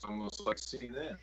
almost like CNN.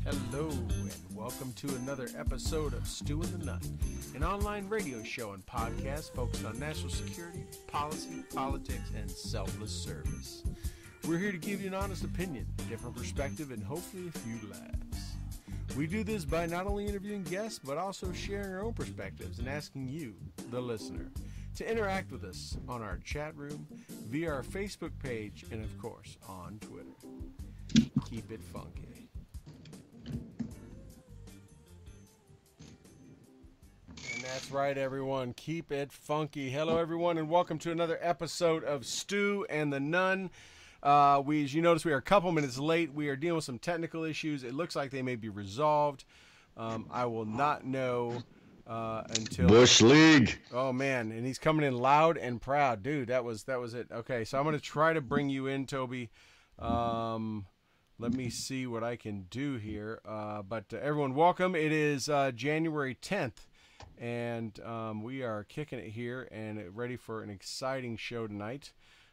Hello, and welcome to another episode of Stu and the Nunn, an online radio show and podcast focused on national security, policy, politics, and selfless service. We're here to give you an honest opinion, different perspective, and hopefully a few laughs. We do this by not only interviewing guests, but also sharing our own perspectives and asking you, the listener, to interact with us on our chat room, via our Facebook page, and of course, on Twitter. Keep it funky. That's right, everyone. Keep it funky. Hello, everyone, and welcome to another episode of Stu and the Nunn. As you notice, we are a couple minutes late. We are dealing with some technical issues. It looks like they may be resolved. I will not know until Bush League. Oh man, and he's coming in loud and proud, dude. That was it. Okay, so I'm gonna try to bring you in, Toby. Let me see what I can do here. But everyone, welcome. It is January 10th. And we are kicking it here and ready for an exciting show tonight.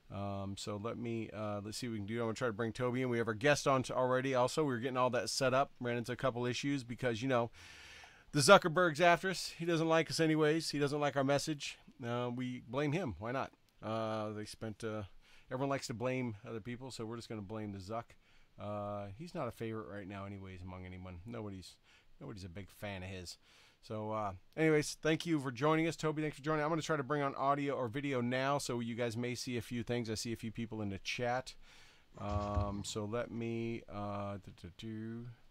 So let's see what we can do. I'm going to try to bring Toby in. We have our guest on already. Also, we were getting all that set up. Ran into a couple issues because, you know, the Zuckerberg's after us. He doesn't like us anyways. He doesn't like our message. We blame him. Why not? Everyone likes to blame other people, so we're just going to blame the Zuck. He's not a favorite right now anyways among anyone. Nobody's a big fan of his. So, anyways, thank you for joining us. Toby, thanks for joining. I'm going to try to bring on audio or video now, so you guys may see a few things. I see a few people in the chat. So let me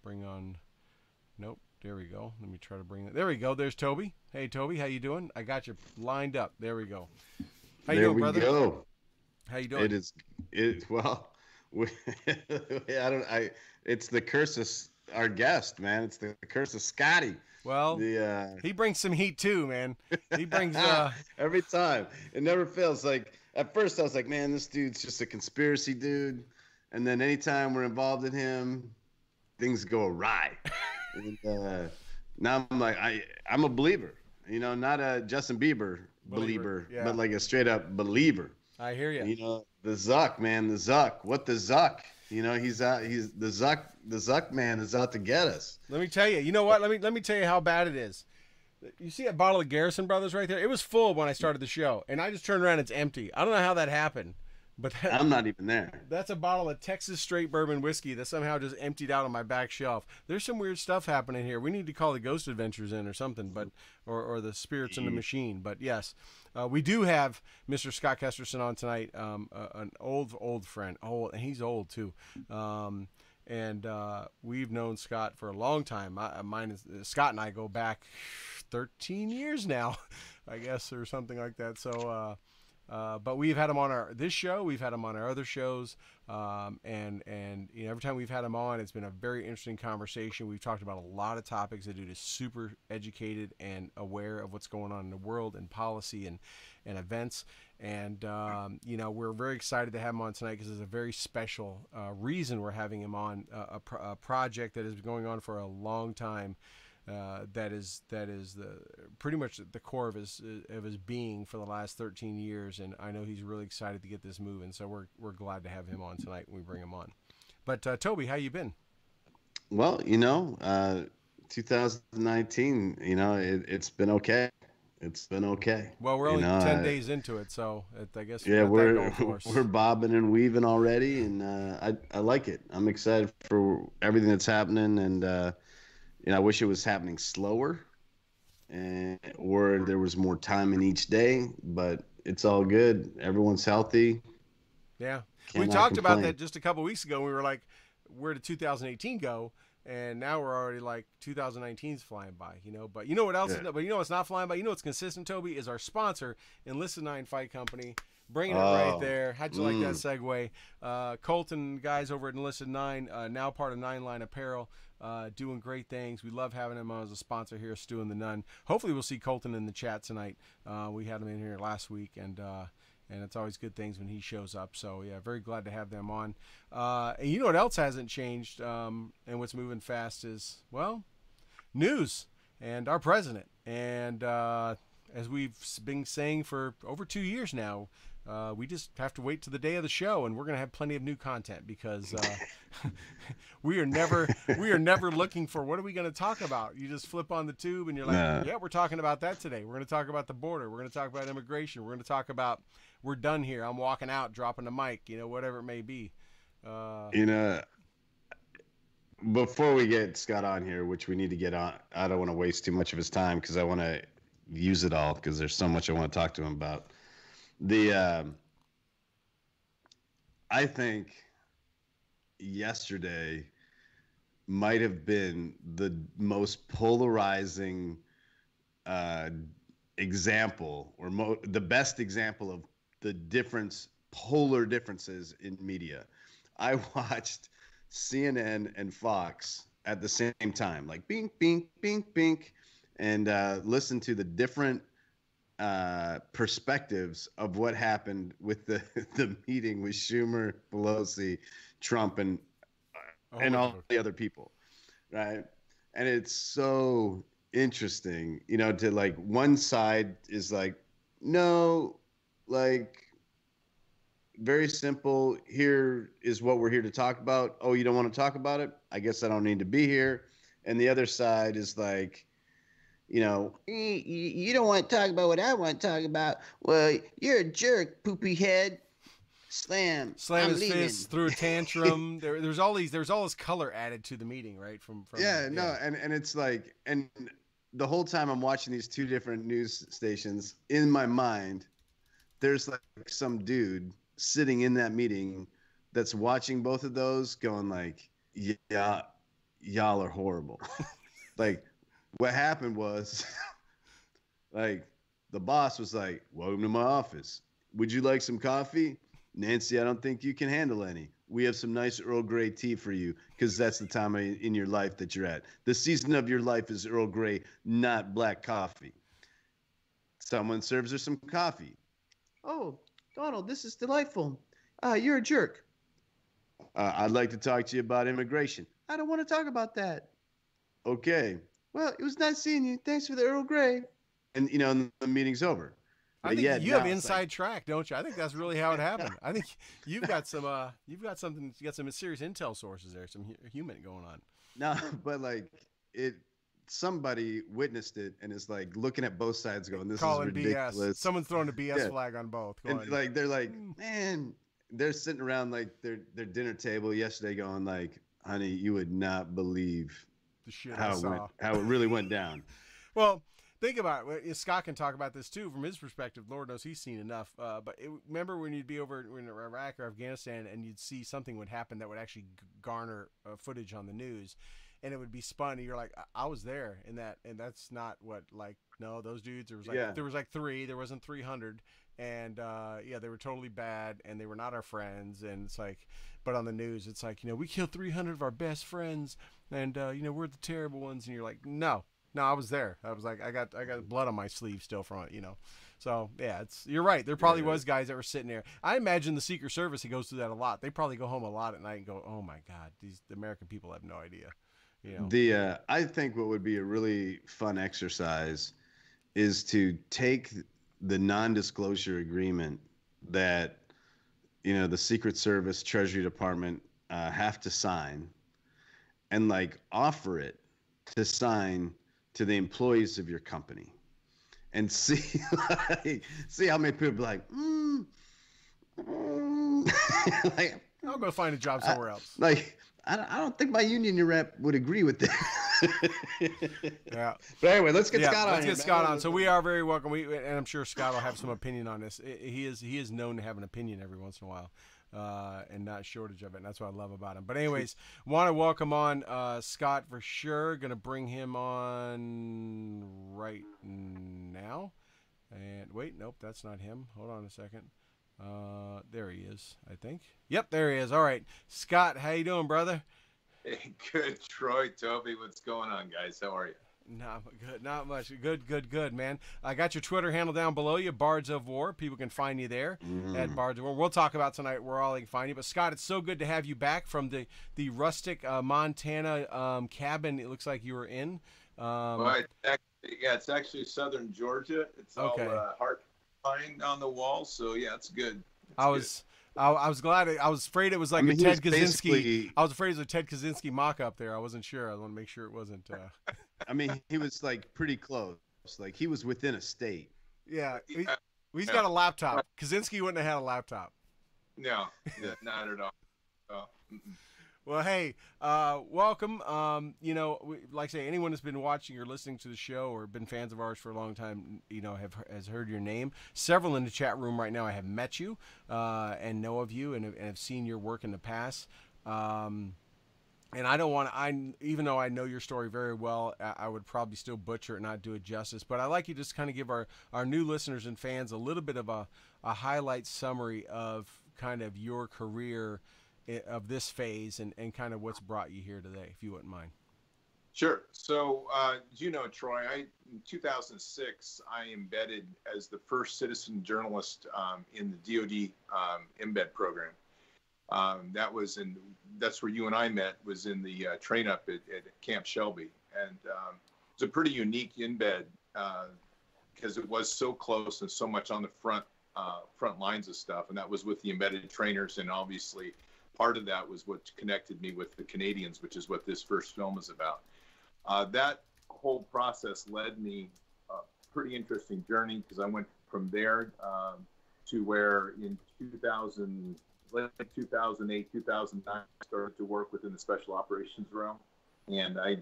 bring on... Nope, there we go. Let me try to bring that. There we go. There's Toby. Hey, Toby, how you doing? I got you lined up. There we go. How you doing, brother? There we go. How you doing? It's the curse of our guest, man. It's the curse of Scotty. Well, he brings some heat too, man. He brings every time. It never fails. Like at first, I was like, "Man, this dude's just a conspiracy dude," and then anytime we're involved in him, things go awry. And now I'm like, I'm a believer. You know, not a Justin Bieber believer, yeah. But like a straight up believer. I hear you. You know, the Zuck, man, the Zuck. What the Zuck? You know, he's the Zuck man is out to get us. Let me tell you. You know what? Let me tell you how bad it is. You see that bottle of Garrison Brothers right there? It was full when I started the show, and I just turned around. It's empty. I don't know how that happened, but I'm not even there. That's a bottle of Texas straight bourbon whiskey that somehow just emptied out on my back shelf. There's some weird stuff happening here. We need to call the Ghost Adventures in or something, but or the Spirits in the Machine. But yes, we do have Mr. Scott Kesterson on tonight, an old friend. Oh, and he's old too. and we've known Scott for a long time. Scott and I go back 13 years now, I guess, or something like that. So, but we've had him on this show. We've had him on our other shows, and every time we've had him on, it's been a very interesting conversation. We've talked about a lot of topics. The dude is super educated and aware of what's going on in the world and policy and events. And we're very excited to have him on tonight because there's a very special reason we're having him on, a project that has been going on for a long time. That is pretty much the core of his being for the last 13 years, and I know he's really excited to get this moving. So we're glad to have him on tonight when we bring him on. But Toby, how you been? Well, 2019, it's been okay. It's been okay. Well, we're only 10 days into it, so I guess we're bobbing and weaving already, and I like it. I'm excited for everything that's happening, and I wish it was happening slower, or there was more time in each day. But it's all good. Everyone's healthy. Yeah, we talked about that just a couple weeks ago. We were like, "Where did 2018 go?" And now we're already like 2019's flying by, But you know what else? Yeah. But what's not flying by? You know what's consistent, Toby, is our sponsor, Enlisted 9 Fight Company. Bringing it right there. How'd you like that segue? Colton, guys over at Enlisted 9, now part of 9 Line Apparel, doing great things. We love having him on as a sponsor here, Stu and the Nunn. Hopefully we'll see Colton in the chat tonight. We had him in here last week, and it's always good things when he shows up. So, yeah, very glad to have them on. And you know what else hasn't changed and what's moving fast is, well, news and our president. And as we've been saying for over 2 years now, we just have to wait to the day of the show, and we're going to have plenty of new content because we are never looking for what are we going to talk about. You just flip on the tube and you're like, yeah, we're talking about that today. We're going to talk about the border. We're going to talk about immigration. We're going to talk about we're done here. I'm walking out, dropping the mic, whatever it may be. Before we get Scott on here, which we need to get on, I don't want to waste too much of his time because I want to use it all because there's so much I want to talk to him about. I think yesterday might have been the most polarizing example, or the best example of the polar differences in media. I watched CNN and Fox at the same time, like bink, bink, bink, bink, and listened to the different perspectives of what happened with the meeting with Schumer, Pelosi, Trump, and all the other people, right? And it's so interesting, to like one side is like, no, like very simple. Here is what we're here to talk about. Oh, you don't want to talk about it? I guess I don't need to be here. And the other side is like, you don't want to talk about what I want to talk about. Well, you're a jerk, poopy head. Slam his fist, threw a tantrum. There's all this color added to the meeting, right? And it's like, and the whole time I'm watching these two different news stations, in my mind, there's like some dude sitting in that meeting that's watching both of those going like, yeah, y'all are horrible. Like, what happened was, like, the boss was like, welcome to my office. Would you like some coffee? Nancy, I don't think you can handle any. We have some nice Earl Grey tea for you because that's the time in your life that you're at. The season of your life is Earl Grey, not black coffee. Someone serves her some coffee. Oh, Donald, this is delightful. You're a jerk. I'd like to talk to you about immigration. I don't want to talk about that. Okay. Well, it was nice seeing you. Thanks for the Earl Grey. And, the meeting's over. I think you have inside track, don't you? I think that's really how it happened. I think you've got some serious intel sources there, some human going on. No, but like somebody witnessed it and is like looking at both sides going, this is ridiculous. BS. Someone's throwing a BS flag on both. And like, they're like, man, they're sitting around like their dinner table yesterday going like, honey, you would not believe the shit how it really went down. Well, think about it. Scott can talk about this too from his perspective. Lord knows he's seen enough. Remember when you'd be over in Iraq or Afghanistan and you'd see something would happen that would actually garner footage on the news, and it would be spun. And you're like, I was there in that, and that's not what like. No, those dudes. There was like 3. There wasn't 300, and they were totally bad, and they were not our friends. And it's like, but on the news, it's like, we killed 300 of our best friends, and we're the terrible ones. And you're like, no, I was there. I was like, I got blood on my sleeve still from it, So yeah, you're right. There probably was guys that were sitting there. I imagine the Secret Service, it goes through that a lot. They probably go home a lot at night and go, oh my God, the American people have no idea. I think what would be a really fun exercise is to take the non-disclosure agreement that the Secret Service, Treasury Department have to sign, and like offer it to sign to the employees of your company, and see how many people are like, like, I'll go find a job somewhere else. Like, I don't think my union rep would agree with that. Yeah. But anyway, let's get Scott on. Let's get Scott on. So we are very welcome. And I'm sure Scott will have some opinion on this. He is known to have an opinion every once in a while, and not shortage of it. And that's what I love about him. But anyways, want to welcome on Scott for sure. Going to bring him on right now. And wait, nope, that's not him. Hold on a second. There he is, I think. Yep, there he is. All right. Scott, how you doing, brother? Hey, good, Troy, Toby. What's going on, guys? How are you? Not much. Good, man. I got your Twitter handle down below you, Bards of War. People can find you there at Bards of War. We'll talk about tonight where all they can find you. But Scott, it's so good to have you back from the rustic Montana cabin. It looks like you were in. It's actually southern Georgia. It's all heart pine on the wall. So yeah, it's good. I was glad. I was afraid it was like a Ted Kaczynski. I was afraid it was a Ted Kaczynski mock-up there. I wasn't sure. I want to make sure it wasn't. I mean, he was like pretty close. Like he was within a state. Yeah, he's got a laptop. Kaczynski wouldn't have had a laptop. No, not at all. Well, hey, welcome. Like I say, anyone that's been watching or listening to the show or been fans of ours for a long time, has heard your name. Several in the chat room right now, I have met you and know of you and have seen your work in the past. And I don't want to, even though I know your story very well, I would probably still butcher it and not do it justice. But I'd like you to just kind of give our new listeners and fans a little bit of a highlight summary of kind of your career of this phase and kind of what's brought you here today, if you wouldn't mind. Sure. So, Troy, in 2006, I embedded as the first citizen journalist in the DoD embed program. That's where you and I met, was in the train up at Camp Shelby. And it's a pretty unique embed because it was so close and so much on the front lines of stuff. And that was with the embedded trainers. And obviously part of that was what connected me with the Canadians, which is what this first film is about. That whole process led me a pretty interesting journey, because I went from there to where in late 2008, 2009, I started to work within the special operations realm. And I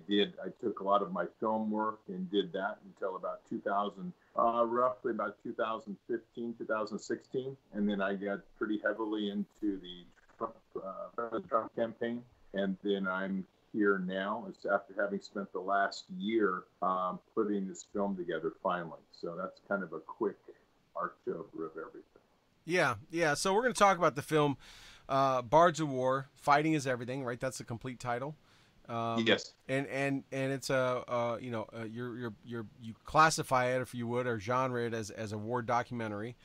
took a lot of my film work and did that until about roughly about 2015, 2016. And then I got pretty heavily into the Trump campaign. And then I'm here now, it's after having spent the last year putting this film together finally. So that's kind of a quick arc over of everything. Yeah. So we're going to talk about the film Bards of War, Fighting is Everything, right? That's the complete title. Yes. And it's you classify it, if you would, or genre it as a war documentary,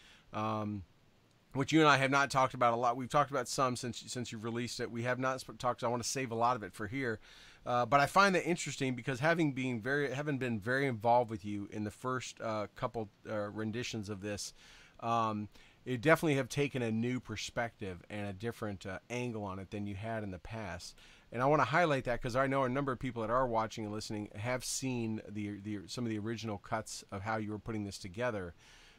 which you and I have not talked about a lot. We've talked about some since you've released it. We have not talked. I want to save a lot of it for here, but I find that interesting because having been very involved with you in the first couple renditions of this. You definitely have taken a new perspective and a different angle on it than you had in the past. And I want to highlight that because I know a number of people that are watching and listening have seen some of the original cuts of how you were putting this together.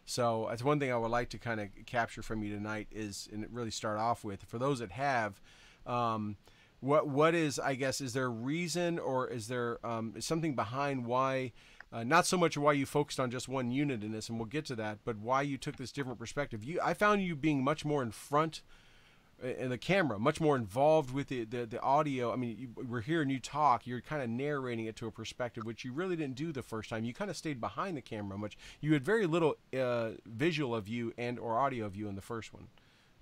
So that's one thing I would like to kind of capture from you tonight and really start off with. For those that have, what is, I guess, is there a reason or is there something behind why not so much why you focused on just one unit in this, and we'll get to that, but why you took this different perspective. I found you being much more in front in the camera, much more involved with the audio. I mean, we're hearing you talk. You're kind of narrating it to a perspective, which you really didn't do the first time. You kind of stayed behind the camera much. You had very little visual of you and or audio of you in the first one,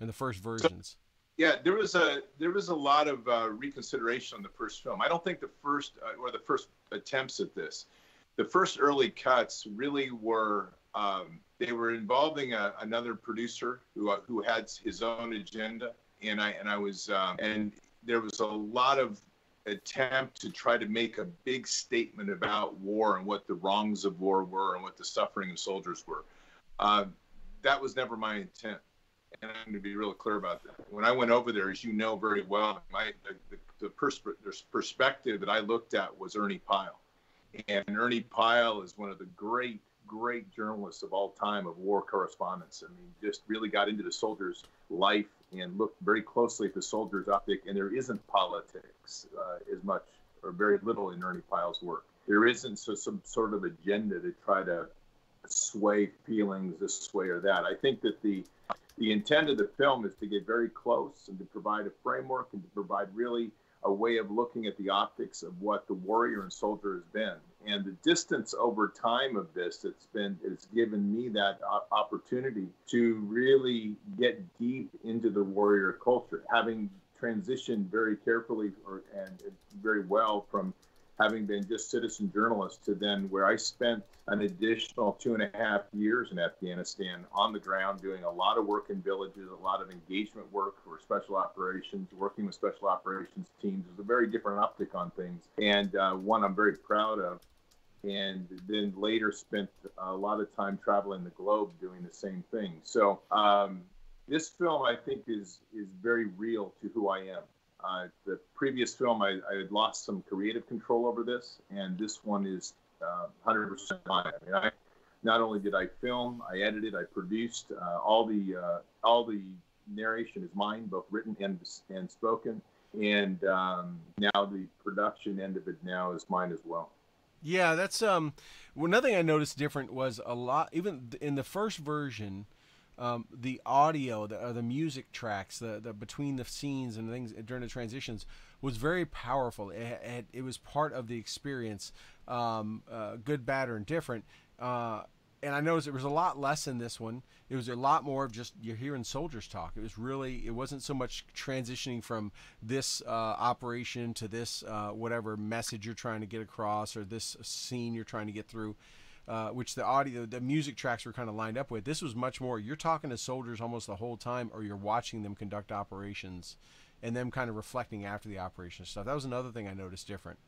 in the first versions. Yeah, there was a lot of reconsideration on the first film. I don't think the first attempts at this, the first early cuts really were. They were involving another producer who had his own agenda, and there was a lot of attempt to try to make a big statement about war and what the wrongs of war were and what the suffering of soldiers were. That was never my intent, and I'm going to be real clear about that. When I went over there, as you know very well, the perspective that I looked at was Ernie Pyle, and Ernie Pyle is one of the great journalists of all time of war correspondence. I mean, just really got into the soldier's life and looked very closely at the soldier's optic. And there isn't politics as much or very little in Ernie Pyle's work. There isn't some sort of agenda to try to sway feelings this way or that. I think that the intent of the film is to get very close and to provide a framework and to provide really a way of looking at the optics of what the warrior and soldier has been. And the distance over time of this, it's given me that opportunity to really get deep into the warrior culture, having transitioned very carefully and very well from having been just citizen journalist to then where I spent an additional 2.5 years in Afghanistan on the ground doing a lot of work in villages, a lot of engagement work for special operations, working with special operations teams. There's a very different optic on things, and one I'm very proud of. And then later spent a lot of time traveling the globe doing the same thing. So this film, I think, is very real to who I am. The previous film, I had lost some creative control over this, and this one is 100% mine. I mean, not only did I film, I edited, I produced. All the narration is mine, both written and spoken. And now the production end of it now is mine as well. Yeah, that's another thing I noticed different was a lot, even in the first version. The audio, the music tracks, the between the scenes and things during the transitions was very powerful. It was part of the experience, good, bad, or indifferent. And I noticed it was a lot less in this one. It was a lot more of just you're hearing soldiers talk. It wasn't so much transitioning from this operation to this whatever message you're trying to get across or this scene you're trying to get through. Which the music tracks were kind of lined up with. This was much more, you're talking to soldiers almost the whole time, or you're watching them conduct operations and them kind of reflecting after the operation stuff. That was another thing I noticed different.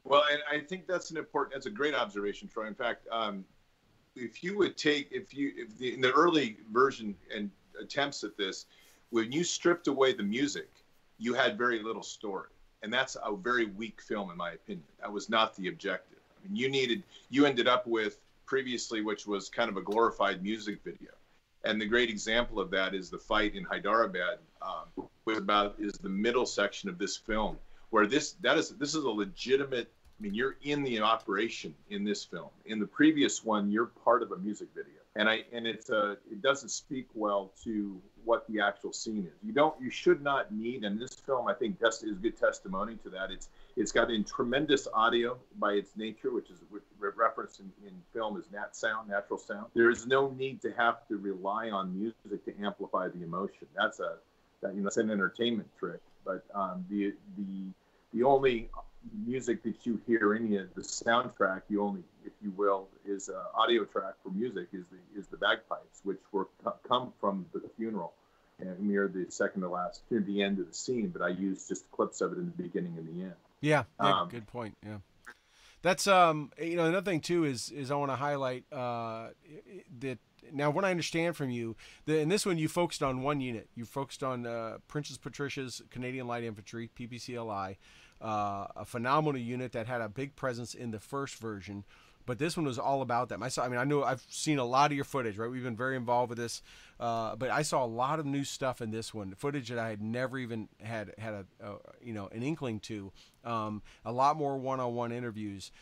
Well, and I think that's a great observation, Troy. In fact, if in the early version and attempts at this, when you stripped away the music, you had very little story. And that's a very weak film, in my opinion. That was not the objective. I mean, you ended up with previously, which was kind of a glorified music video. And the great example of that is the fight in Hyderabad, is the middle section of this film, where this is a legitimate, I mean, you're in the operation in this film. In the previous one, you're part of a music video. And it doesn't speak well to what the actual scene is. You should not need, and this film, I think, is good testimony to that. It's got in tremendous audio by its nature, which is referenced in film as natural sound. There is no need to have to rely on music to amplify the emotion. That's an entertainment trick. But the only music that you hear, any of the soundtrack, if you will, is audio track for music is the bagpipes, which come from the funeral and near the second to last, near the end of the scene. But I used just clips of it in the beginning and the end. Yeah, good point. Yeah, that's another thing too is I want to highlight that now what I understand from you, in this one you focused on one unit. You focused on Princess Patricia's Canadian Light Infantry, PPCLI. A phenomenal unit that had a big presence in the first version, but this one was all about them. I know I've seen a lot of your footage, right? We've been very involved with this, but I saw a lot of new stuff in this one, footage that I had never even had an inkling to. A lot more one-on-one interviews.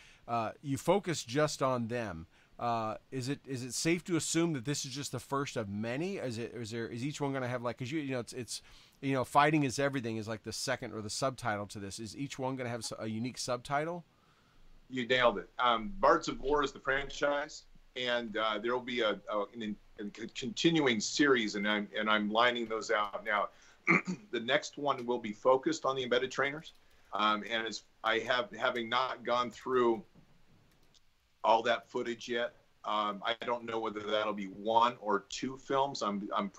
You focus just on them. Is it safe to assume that this is just the first of many? Is each one going to have, like, because it's fighting is everything is like the second or the subtitle to this. Is each one going to have a unique subtitle? You nailed it. Bards of War is the franchise, and there will be a continuing series, and I'm lining those out now. The next one will be focused on the embedded trainers, and as having not gone through all that footage yet, I don't know whether that'll be 1 or 2 films. I'm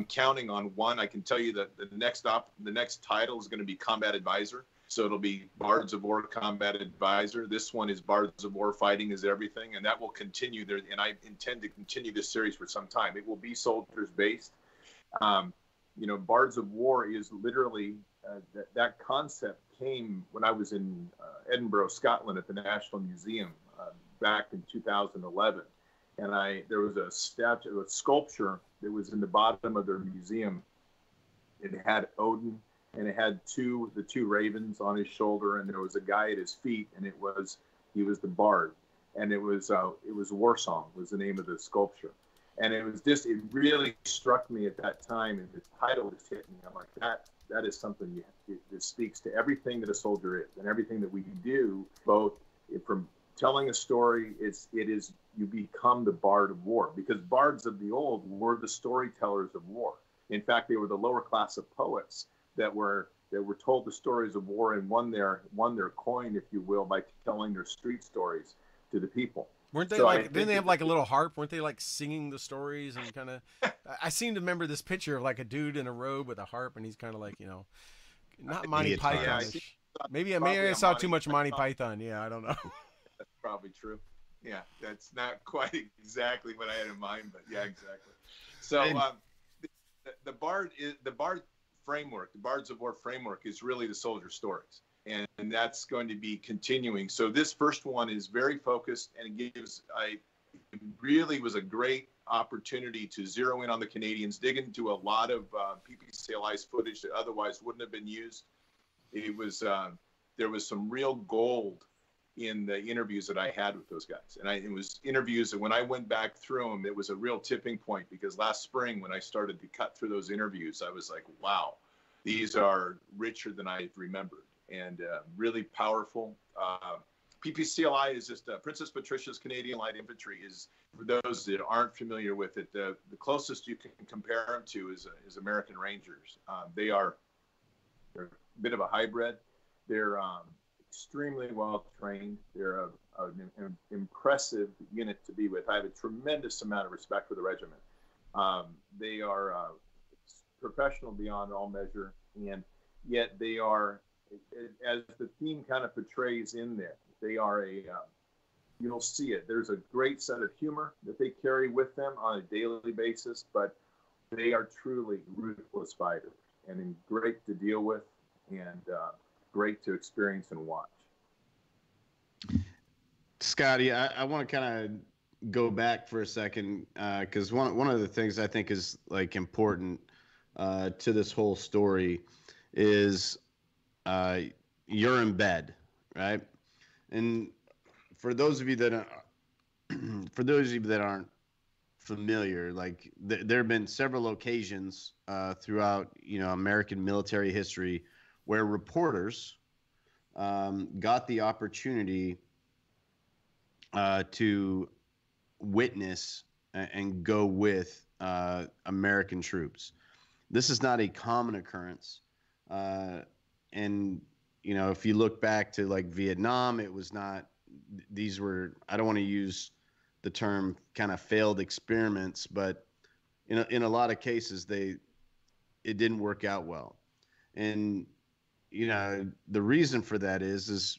counting on 1. I can tell you that the next title is going to be Combat Advisor. So it'll be Bards of War Combat Advisor. This one is Bards of War Fighting is Everything, and that will continue there. And I intend to continue this series for some time. It will be soldiers based. Bards of War is literally that concept came when I was in Edinburgh, Scotland, at the National Museum back in 2011, and there was a sculpture that was in the bottom of their museum. It had Odin, and it had the two ravens on his shoulder, and there was a guy at his feet, and he was the bard, and it was War Song was the name of the sculpture, and it really struck me at that time, and the title just hit me. I'm like, that is something that speaks to everything that a soldier is, and everything that we do, both from telling a story. You become the bard of war, because bards of the old were the storytellers of war. In fact, they were the lower class of poets that were told the stories of war and won their coin, if you will, by telling their street stories to the people. Weren't they didn't they have like a little harp? Weren't they like singing the stories and kind of? I seem to remember this picture of like a dude in a robe with a harp, and he's kind of like, not Monty Python. Maybe I saw too much Monty Python. Yeah, I don't know. That's probably true. Yeah, that's not quite exactly what I had in mind, but yeah, exactly. So the bard framework, the Bards of War framework, is really the soldier stories, and that's going to be continuing. So this first one is very focused, and it really was a great opportunity to zero in on the Canadians, dig into a lot of PPCLI's footage that otherwise wouldn't have been used. It was there was some real gold in the interviews that I had with those guys. And it was interviews that when I went back through them, it was a real tipping point, because last spring when I started to cut through those interviews, I was like, wow, these are richer than I remembered, and really powerful. PPCLI is just Princess Patricia's Canadian Light Infantry is, for those that aren't familiar with it, the closest you can compare them to is American Rangers. They're a bit of a hybrid. They're extremely well trained. They're an impressive unit to be with. I have a tremendous amount of respect for the regiment. They are professional beyond all measure, and yet they are, as the theme kind of portrays in there, they are you'll see it. There's a great set of humor that they carry with them on a daily basis, but they are truly ruthless fighters, and great to deal with, and great to experience and watch. Scotty, I want to kind of go back for a second, because one of the things I think is like important to this whole story is you're in bed, right? And for those of you that aren't familiar, like there have been several occasions throughout American military history where reporters got the opportunity to witness and go with American troops. This is not a common occurrence. And, if you look back to like Vietnam, it was not, these were, I don't want to use the term kind of failed experiments, but in a lot of cases, it didn't work out well. And, the reason for that is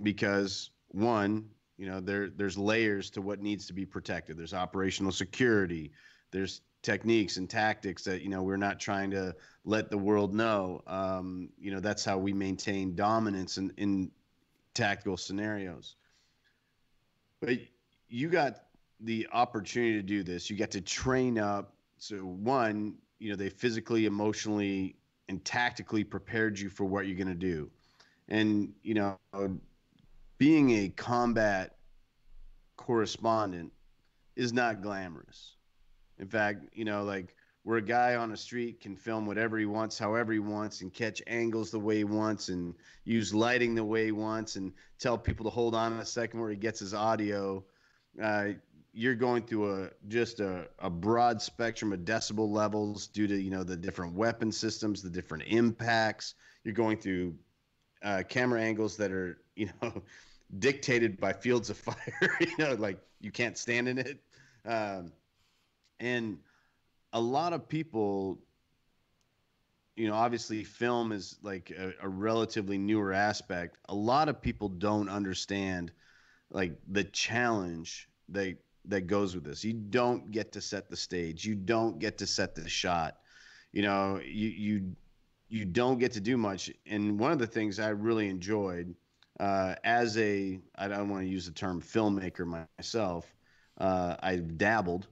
because one, there's layers to what needs to be protected. There's operational security. There's techniques and tactics that, we're not trying to let the world know. That's how we maintain dominance in tactical scenarios. But you got the opportunity to do this. You got to train up. So one, they physically, emotionally, and tactically prepared you for what you're going to do. And, being a combat correspondent is not glamorous. In fact, like where a guy on the street can film whatever he wants, however he wants, and catch angles the way he wants, and use lighting the way he wants, and tell people to hold on a second where he gets his audio. Uh, you're going through a broad spectrum of decibel levels due to the different weapon systems, the different impacts. You're going through camera angles that are dictated by fields of fire. Like you can't stand in it. And a lot of people, obviously film is like a relatively newer aspect. A lot of people don't understand like the challenge that goes with this. You don't get to set the stage. You don't get to set the shot. You don't get to do much. And one of the things I really enjoyed as I don't want to use the term filmmaker myself, I've dabbled,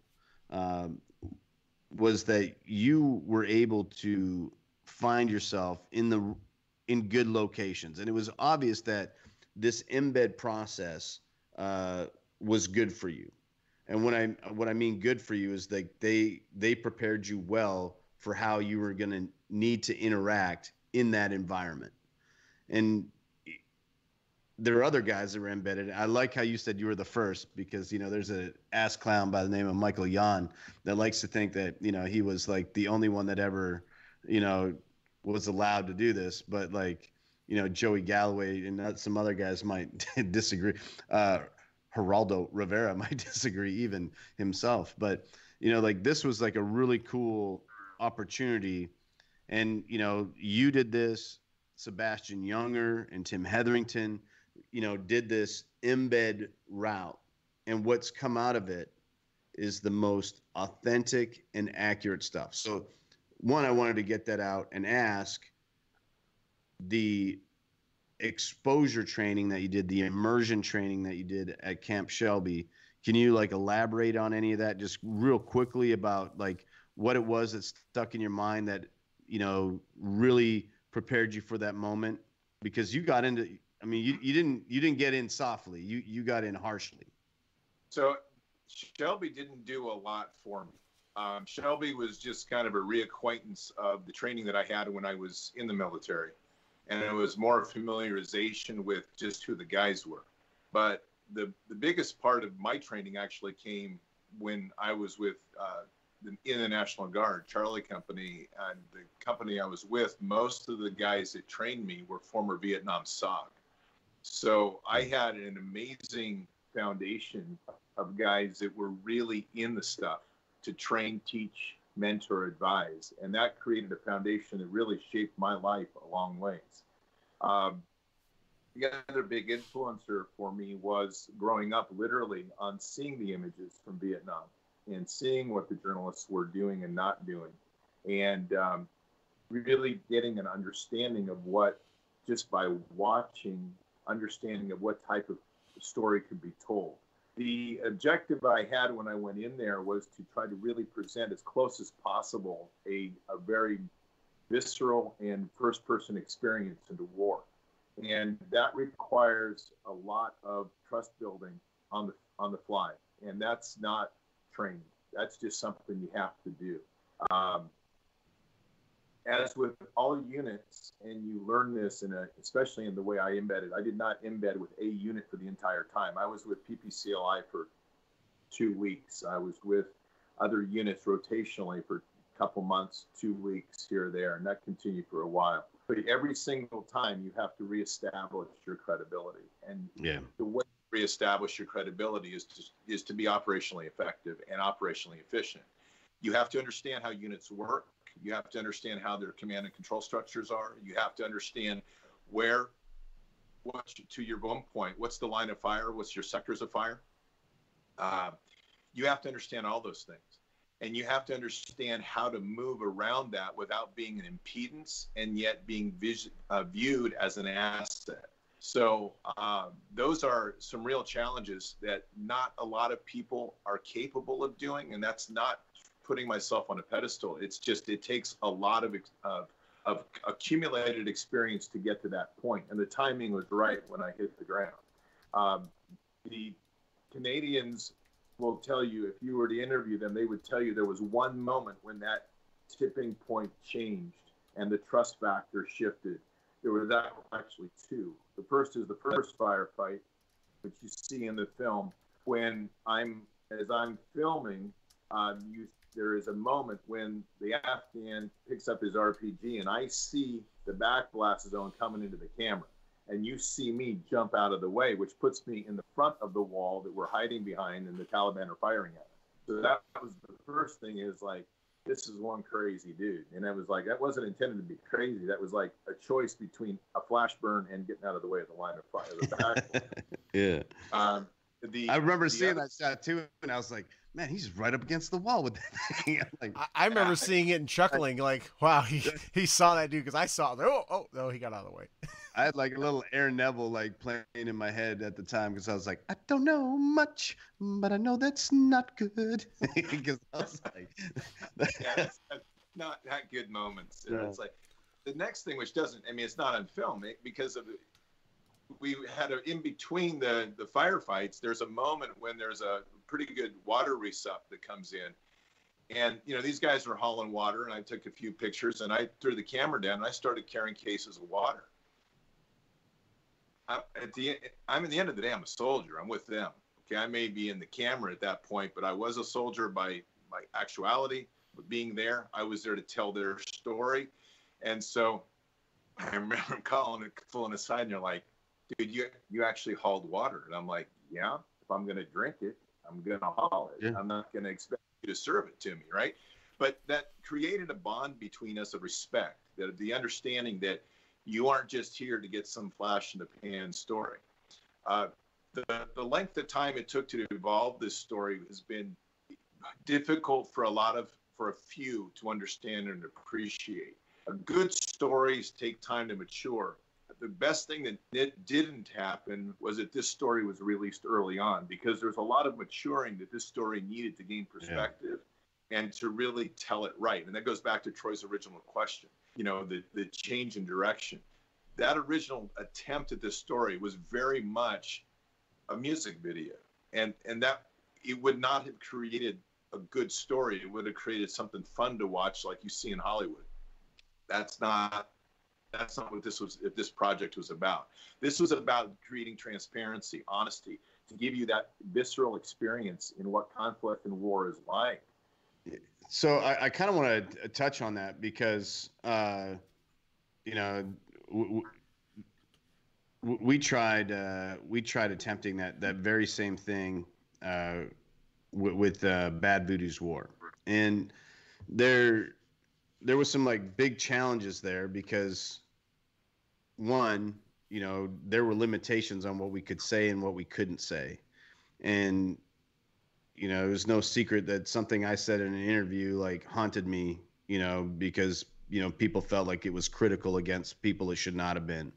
was that you were able to find yourself in good locations. And it was obvious that this embed process was good for you. And what I mean good for you is that they prepared you well for how you were going to need to interact in that environment. And there are other guys that were embedded. I like how you said you were the first because, there's an ass clown by the name of Michael Yon that likes to think that, he was like the only one that ever, was allowed to do this. But like, Joey Galloway and some other guys might disagree. Geraldo Rivera might disagree even himself. But, like this was like a really cool opportunity. And, you did this, Sebastian Younger and Tim Hetherington, did this embed route. And what's come out of it is the most authentic and accurate stuff. So one, I wanted to get that out and ask the exposure training that you did, the immersion training that you did at Camp Shelby. Can you like elaborate on any of that just real quickly about like what it was that stuck in your mind that, really prepared you for that moment? Because you got into, I mean, you didn't get in softly. You got in harshly. So Shelby didn't do a lot for me. Shelby was just kind of a reacquaintance of the training that I had when I was in the military. And it was more familiarization with just who the guys were. But the biggest part of my training actually came when I was with in the National Guard, Charlie Company, and the company I was with, most of the guys that trained me were former Vietnam SOG. So I had an amazing foundation of guys that were really in the stuff to train, teach, mentor, advise. And that created a foundation that really shaped my life a long ways. The other big influencer for me was growing up literally on seeing the images from Vietnam and seeing what the journalists were doing and not doing. And really getting an understanding of what, just by watching, understanding of what type of story could be told. The objective I had when I went in there was to try to really present as close as possible a very visceral and first-person experience into war. And that requires a lot of trust building on the fly. And that's not training. That's just something you have to do. As with all units, and you learn this especially in the way I embedded, I did not embed with a unit for the entire time. I was with PPCLI for 2 weeks. I was with other units rotationally for a couple months, 2 weeks here or there, and that continued for a while. But every single time you have to reestablish your credibility. And the way to reestablish your credibility is to be operationally effective and operationally efficient. You have to understand how units work. You have to understand how their command and control structures are. You have to understand to your one point, what's the line of fire? What's your sectors of fire? You have to understand all those things. And you have to understand how to move around that without being an impedance and yet being viewed as an asset. So those are some real challenges that not a lot of people are capable of doing, and that's not putting myself on a pedestal. It's just it takes a lot of accumulated experience to get to that point, and the timing was right when I hit the ground. The Canadians will tell you, if you were to interview them, they would tell you there was one moment when that tipping point changed and the trust factor shifted. There were actually two. The first is the first firefight, which you see in the film. When as I'm filming, there is a moment when the Afghan picks up his RPG, and I see the backblast zone coming into the camera, and you see me jump out of the way, which puts me in the front of the wall that we're hiding behind, and the Taliban are firing at us. So that was the first thing, is like, this is one crazy dude. And I was like, that wasn't intended to be crazy. That was like a choice between a flash burn and getting out of the way of the line of fire. The back. Yeah. I remember seeing that shot too, and I was like, man, he's right up against the wall with that thing. I remember seeing it and chuckling, like, wow, he saw that dude, because I saw it. Oh, no, he got out of the way. I had like a little Aaron Neville like playing in my head at the time, because I was like, I don't know much, but I know that's not good. Because I was like, that's not good moments. And it's like the next thing, which doesn't, I mean, it's not on film because of we had in between the firefights, there's a moment when there's a pretty good water resup that comes in. And, these guys were hauling water, and I took a few pictures, and I threw the camera down, and I started carrying cases of water. I'm at the end of the day, I'm a soldier. I'm with them. Okay, I may be in the camera at that point, but I was a soldier by actuality, but being there. I was there to tell their story. And so I remember calling and pulling aside, and you're like, dude, you actually hauled water. And I'm like, yeah, if I'm going to drink it, I'm going to haul it. Yeah. I'm not going to expect you to serve it to me, right? But that created a bond between us of respect, that the understanding that you aren't just here to get some flash in the pan story. The length of time it took to evolve this story has been difficult for a few to understand and appreciate. Good stories take time to mature. The best thing that didn't happen was that this story was released early on, because there's a lot of maturing that this story needed to gain perspective and to really tell it right. And that goes back to Troy's original question, the change in direction. That original attempt at this story was very much a music video. And that it would not have created a good story. It would have created something fun to watch like you see in Hollywood. That's not what this project was about. This was about creating transparency, honesty, to give you that visceral experience in what conflict and war is like. So I kind of want to touch on that, because, we tried attempting that very same thing with Bad Voodoo's War, and there was some like big challenges there, because one, there were limitations on what we could say and what we couldn't say. And, it was no secret that something I said in an interview like haunted me, because, people felt like it was critical against people it should not have been.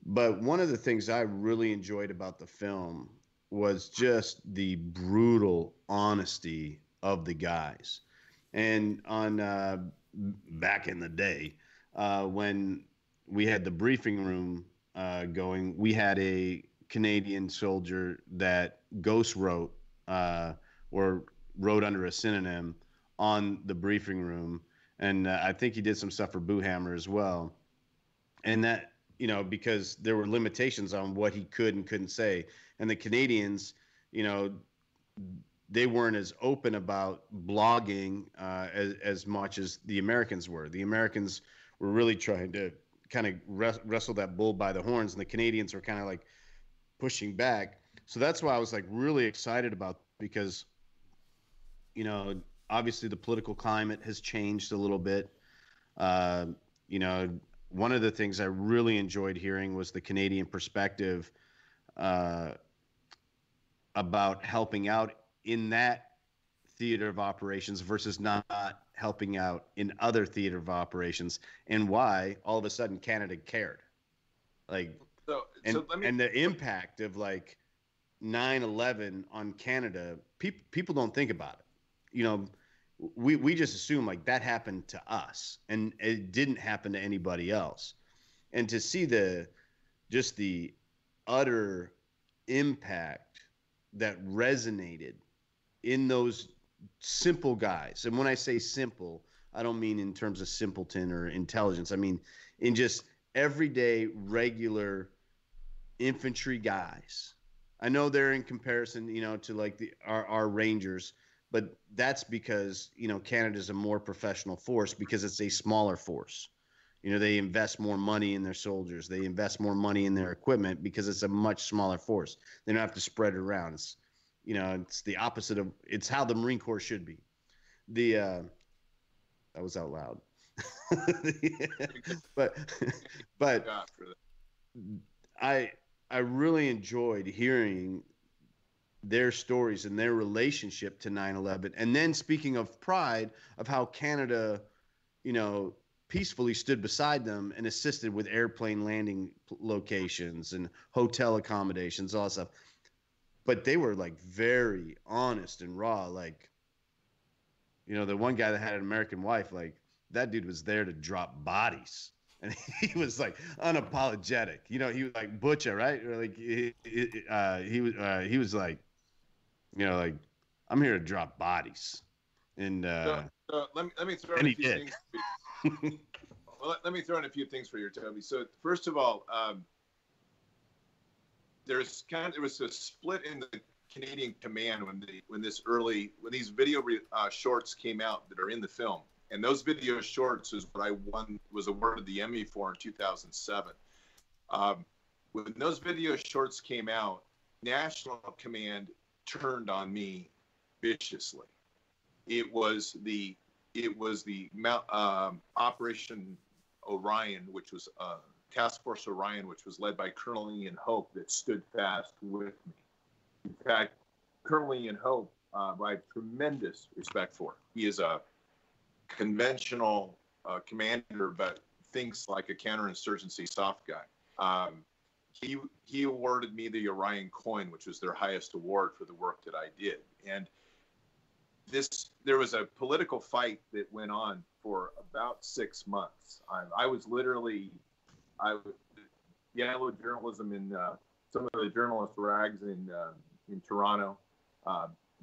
But one of the things I really enjoyed about the film was just the brutal honesty of the guys. And on back in the day, when we had the briefing room going, we had a Canadian soldier that ghost wrote or wrote under a synonym on the briefing room. And I think he did some stuff for Boohammer as well. And that, because there were limitations on what he could and couldn't say. And the Canadians, they weren't as open about blogging as much as the Americans were. The Americans were really trying to kind of wrestle that bull by the horns, and the Canadians were kind of like pushing back. So that's why I was like really excited about, because, obviously the political climate has changed a little bit. One of the things I really enjoyed hearing was the Canadian perspective about helping out in that theater of operations versus not helping out in other theater of operations, and why all of a sudden Canada cared. Like, So let me. And the impact of like 9/11 on Canada, people don't think about it. You know, we just assume like that happened to us, and it didn't happen to anybody else. And to see just the utter impact that resonated in those simple guys. And when I say simple, I don't mean in terms of simpleton or intelligence. I mean in just everyday, regular infantry guys. I know they're in comparison, to like our Rangers, but that's because Canada's a more professional force because it's a smaller force. They invest more money in their soldiers. They invest more money in their equipment because it's a much smaller force. They don't have to spread it around. It's the opposite of it's how the Marine Corps should be. That was out loud. but but I really enjoyed hearing their stories and their relationship to 9/11. And then speaking of pride, of how Canada, peacefully stood beside them and assisted with airplane landing locations and hotel accommodations, all that stuff. But they were like very honest and raw. Like, the one guy that had an American wife, like that dude was there to drop bodies. And he was like unapologetic. He was like butcher, right? Or like he was like, like I'm here to drop bodies. And so let me throw in a few things. Well, let me throw in a few things for you, Toby. So first of all, there was a split in the Canadian command when these video shorts came out that are in the film. And those video shorts is what I was awarded the Emmy for in 2007. When those video shorts came out, National Command turned on me viciously. It was the Operation Orion, which was Task Force Orion, which was led by Colonel Ian Hope, that stood fast with me. In fact, Colonel Ian Hope, I have tremendous respect for. He is a conventional commander, but thinks like a counterinsurgency soft guy. He awarded me the Orion Coin, which was their highest award for the work that I did. And there was a political fight that went on for about 6 months. I was yellow journalism in some of the journalist rags in Toronto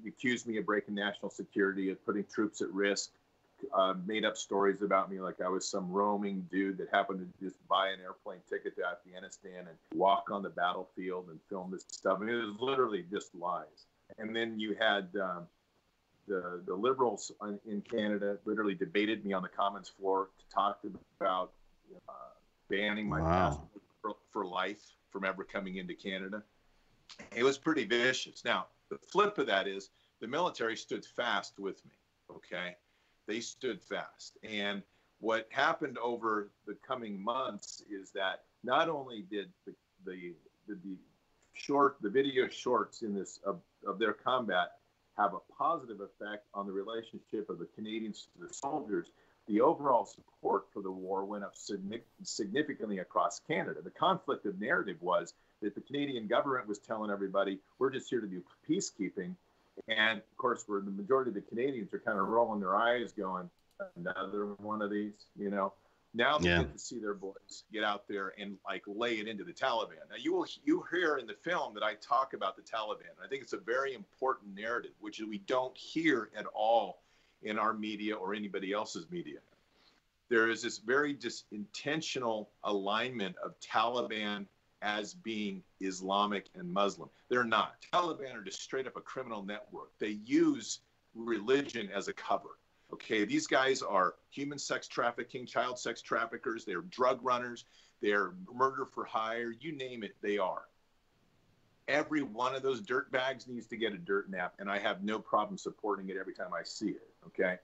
accused me of breaking national security, of putting troops at risk, made up stories about me like I was some roaming dude that happened to just buy an airplane ticket to Afghanistan and walk on the battlefield and film this stuff. I mean, it was literally just lies. And then you had the Liberals in Canada literally debated me on the Commons floor to talk about banning my passport for life from ever coming into Canada. It was pretty vicious. Now, the flip of that is the military stood fast with me, okay? They stood fast. And what happened over the coming months is that not only did the video shorts in this of their combat have a positive effect on the relationship of the Canadians to the soldiers, the overall support for the war went up significantly across Canada. The conflict of narrative was that the Canadian government was telling everybody, we're just here to do peacekeeping. And of course, the majority of the Canadians are kind of rolling their eyes going, another one of these, Now they get to see their boys get out there and like lay it into the Taliban. Now you hear in the film that I talk about the Taliban. I think it's a very important narrative, which we don't hear at all in our media or anybody else's media. There is this very intentional alignment of Taliban as being Islamic and Muslim. They're not. Taliban are just straight up a criminal network. They use religion as a cover. Okay, these guys are human sex trafficking, child sex traffickers. They're drug runners. They're murder for hire. You name it, they are. Every one of those dirt bags needs to get a dirt nap, and I have no problem supporting it every time I see it, okay?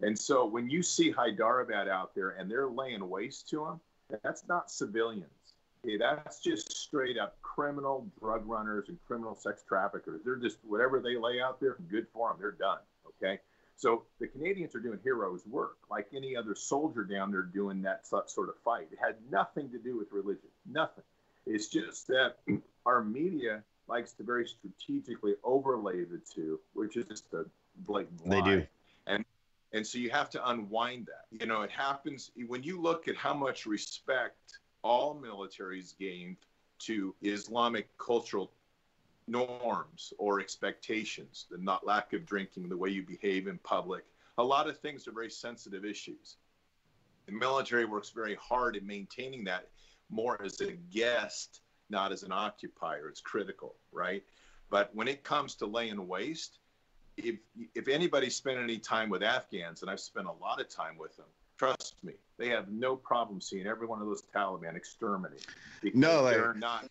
And so when you see Hyderabad out there and they're laying waste to them, that's not civilians. Okay, that's just straight up criminal drug runners and criminal sex traffickers. They're just, whatever they lay out there, good for them. They're done, okay? So the Canadians are doing heroes work, like any other soldier down there doing that sort of fight. It had nothing to do with religion, nothing. It's just that our media likes to very strategically overlay the two, which is just a blatant They do. lie. And and so you have to unwind that. You know, it happens when you look at how much respect all militaries gave to Islamic cultural norms or expectations, the not lack of drinking, the way you behave in public. A lot of things are very sensitive issues. The military works very hard at maintaining that more as a guest, not as an occupier. It's critical, right? But when it comes to laying waste, if anybody spent any time with Afghans, and I've spent a lot of time with them, trust me, they have no problem seeing every one of those Taliban exterminated because they're not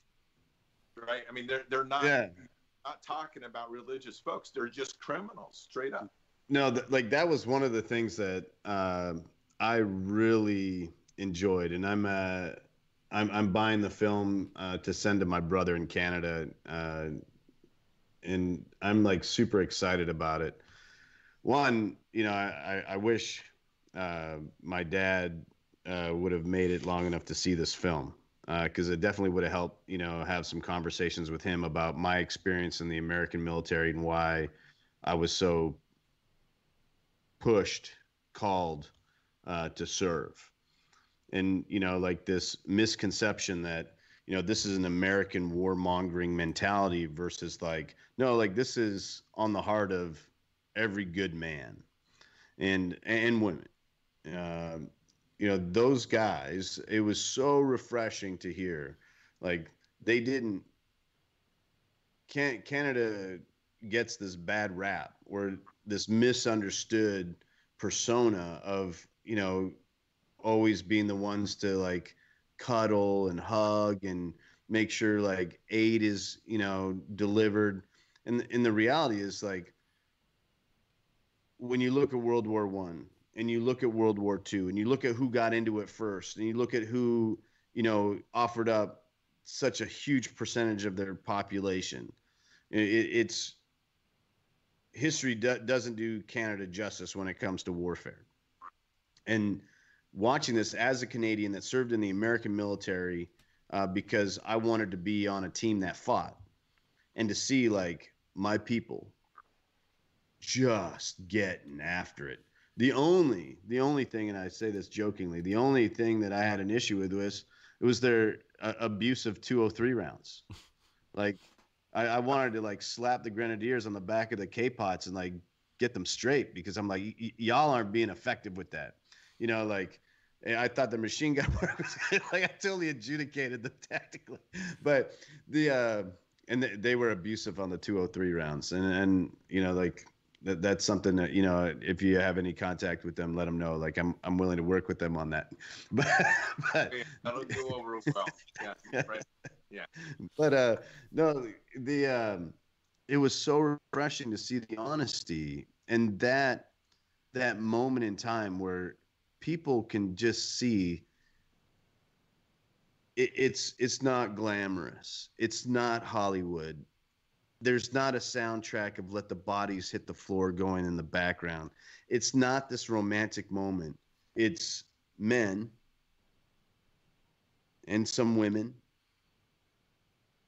right. I mean, they're not not talking about religious folks. They're just criminals, straight up. No, like that was one of the things that I really enjoyed, and I'm buying the film to send to my brother in Canada, and I'm like super excited about it. One, you know, I wish my dad would have made it long enough to see this film because it definitely would have helped, you know, have some conversations with him about my experience in the American military and why I was so pushed, called to serve. And, you know, like this misconception that, you know, this is an American warmongering mentality versus like, no, like this is on the heart of every good man and women. You know, those guys, it was so refreshing to hear. Like they didn't, Canada gets this bad rap or this misunderstood persona of, you know, always being the ones to like cuddle and hug and make sure like aid is, you know, delivered. And the reality is like when you look at World War One and you look at World War Two and you look at who got into it first and you look at who, you know, offered up such a huge percentage of their population, it's history doesn't do Canada justice when it comes to warfare. And watching this as a Canadian that served in the American military because I wanted to be on a team that fought and to see like my people just getting after it. The only thing, and I say this jokingly, the only thing that I had an issue with was it was their abuse of 203 rounds. Like I wanted to like slap the grenadiers on the back of the K-pots and like get them straight because I'm like y'all aren't being effective with that. You know, like I thought the machine gun work was like I totally adjudicated them tactically, but they were abusive on the 203 rounds, and you know like that's something that, you know, if you have any contact with them, let them know. Like I'm willing to work with them on that. But that'll go over well. Yeah, right. Yeah. But no, the it was so refreshing to see the honesty and that moment in time where people can just see it's not glamorous. It's not Hollywood. There's not a soundtrack of Let the Bodies Hit the Floor going in the background. It's not this romantic moment. It's men and some women,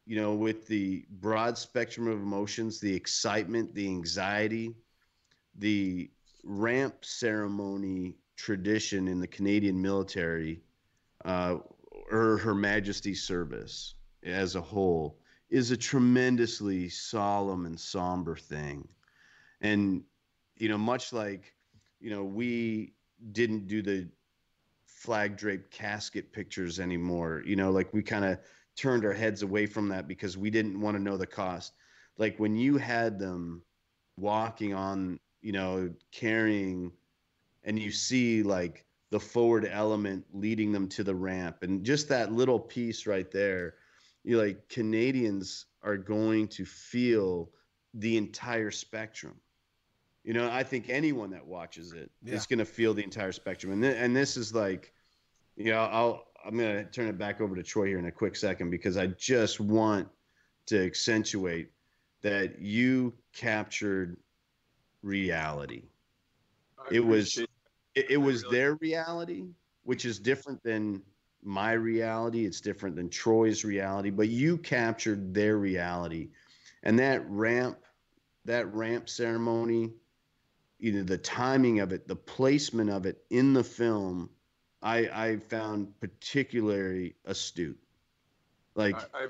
you know, with the broad spectrum of emotions, the excitement, the anxiety, the ramp ceremony tradition in the Canadian military, or Her Majesty's service as a whole, is a tremendously solemn and somber thing. And, you know, much like, you know, we didn't do the flag draped casket pictures anymore, you know, like we kind of turned our heads away from that because we didn't want to know the cost. Like when you had them walking on, you know, carrying, and you see like the forward element leading them to the ramp and just that little piece right there, you're like, Canadians are going to feel the entire spectrum. You know, I think anyone that watches it is going to feel the entire spectrum. And this is like, you know, I'm going to turn it back over to Troy here in a quick second because I just want to accentuate that you captured reality. It was their reality, which is different than my reality. It's different than Troy's reality, but you captured their reality. And that ramp ceremony, either the timing of it, the placement of it in the film, I found particularly astute. Like I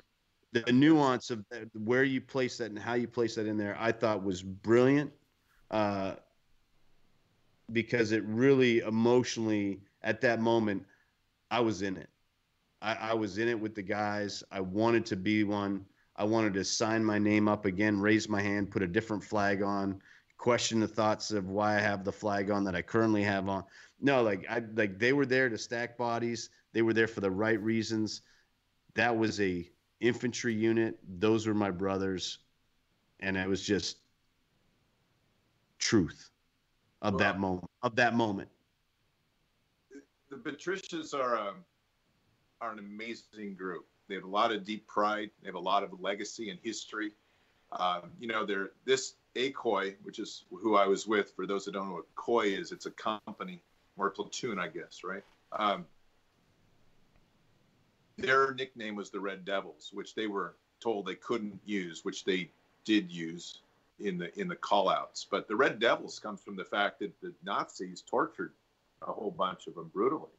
the nuance of where you place that and how you place that in there, I thought was brilliant, uh, because it really emotionally at that moment, I was in it. I was in it with the guys. I wanted to be one. I wanted to sign my name up again, raise my hand, put a different flag on, question the thoughts of why I have the flag on that I currently have on. No, like they were there to stack bodies. They were there for the right reasons. That was a infantry unit. Those were my brothers, and it was just truth of that moment. Of that moment. The Patricias are an amazing group. They have a lot of deep pride. They have a lot of legacy and history. They're this ACOI, which is who I was with. For those that don't know what COI is, it's a company or a platoon, I guess, right? Their nickname was the Red Devils, which they were told they couldn't use, which they did use in the call-outs. But the Red Devils comes from the fact that the Nazis tortured a whole bunch of them brutally.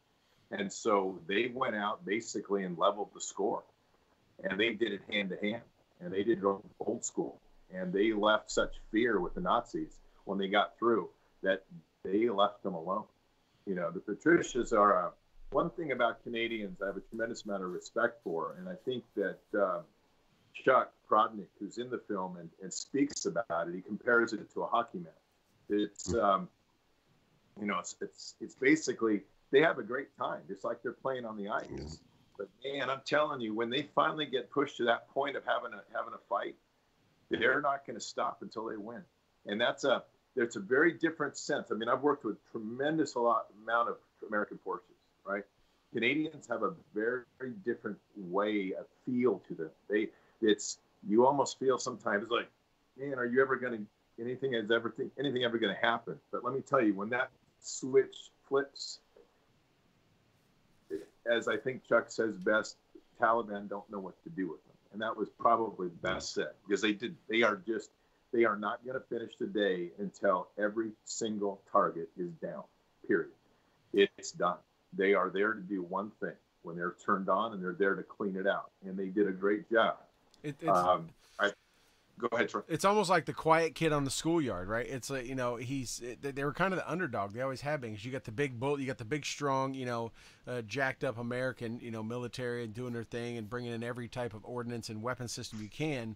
And so they went out basically and leveled the score. And they did it hand to hand. And they did it old school. And they left such fear with the Nazis when they got through that they left them alone. The Patricias are one thing about Canadians I have a tremendous amount of respect for. And I think that Chuck Prodnick, who's in the film and speaks about it, he compares it to a hockey match. It's, it's basically, they have a great time, just like they're playing on the ice. But man, I'm telling you, when they finally get pushed to that point of having a fight, they're not going to stop until they win. And it's a very different sense. I mean, I've worked with tremendous amount of American forces, right? Canadians have a very, very different way of feel to them. You almost feel sometimes like, man, are you ever going to anything ever going to happen? But let me tell you, when that switch flips, as I think Chuck says best, Taliban don't know what to do with them. And that was probably the best said, because they are not going to finish the day until every single target is down, period. It's done. They are there to do one thing when they're turned on, and they're there to clean it out. And they did a great job. Go ahead, Troy. It's almost like the quiet kid on the schoolyard, right? It's like, they were kind of the underdog. They always have been. Because you got the big bull, you got the big, strong, jacked up American, military and doing their thing and bringing in every type of ordnance and weapon system you can,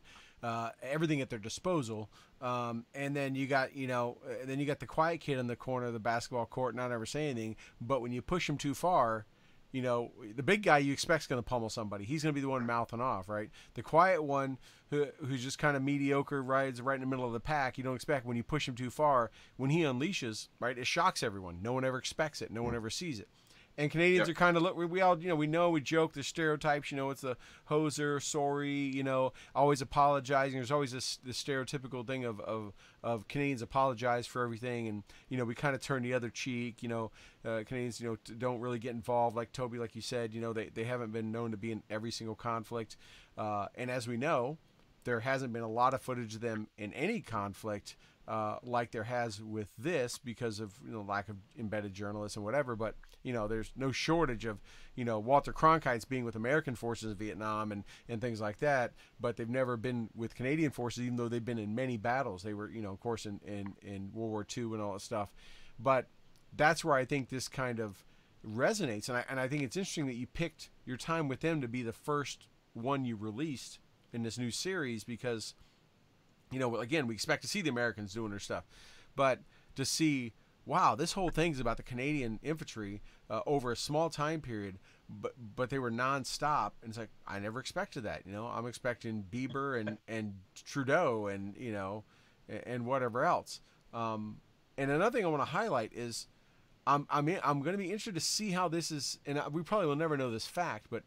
everything at their disposal. And then you got, the quiet kid in the corner of the basketball court, not ever saying anything. But when you push him too far, the big guy you expect is going to pummel somebody. He's going to be the one mouthing off, right? The quiet one who's just kind of mediocre, rides right in the middle of the pack, you don't expect. When you push him too far, when he unleashes, right, it shocks everyone. No one ever expects it. No one ever sees it. And Canadians are kind of, we all, we joke, the stereotypes, it's the hoser, sorry, always apologizing. There's always this stereotypical thing of Canadians apologize for everything. And, we kind of turn the other cheek, Canadians, don't really get involved. Like Toby, like you said, they haven't been known to be in every single conflict. And as we know, there hasn't been a lot of footage of them in any conflict like there has with this because of lack of embedded journalists and whatever. But there's no shortage of Walter Cronkite's being with American forces in Vietnam and things like that. But they've never been with Canadian forces, even though they've been in many battles. They were of course in World War II and all that stuff. But that's where I think this kind of resonates, and I think it's interesting that you picked your time with them to be the first one you released in this new series, because again, we expect to see the Americans doing their stuff, but to see, wow, this whole thing's about the Canadian infantry over a small time period, but they were nonstop, and it's like, I never expected that. I'm expecting Bieber and Trudeau and and whatever else. And another thing I want to highlight is I'm going to be interested to see how this is, and we probably will never know this fact, but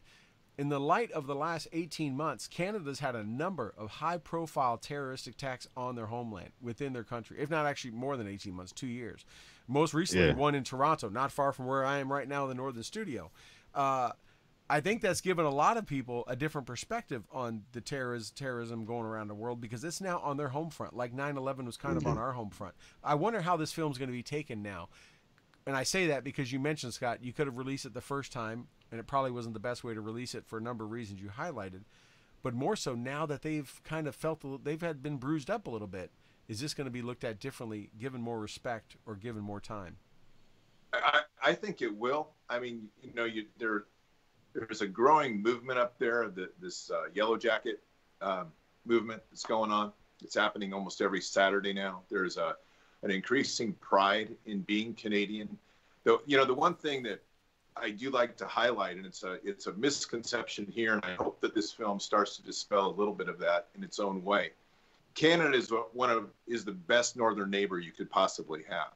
in the light of the last 18 months, Canada's had a number of high-profile terroristic attacks on their homeland, within their country, if not actually more than 18 months, 2 years. Most recently, one in Toronto, not far from where I am right now in the Northern Studio. I think that's given a lot of people a different perspective on the terrorism going around the world, because it's now on their home front. Like 9/11 was kind of on our home front. I wonder how this film's going to be taken now. And I say that because you mentioned, Scott, you could have released it the first time, and it probably wasn't the best way to release it for a number of reasons you highlighted. But more so now that they've kind of been bruised up a little bit, is this going to be looked at differently, given more respect or given more time? I think it will. I mean, there's a growing movement up there, this Yellow Jacket movement that's going on. It's happening almost every Saturday now. There's an increasing pride in being Canadian. Though, the one thing that I do like to highlight, and it's a misconception here, and I hope that this film starts to dispel a little bit of that in its own way. Canada is the best northern neighbor you could possibly have.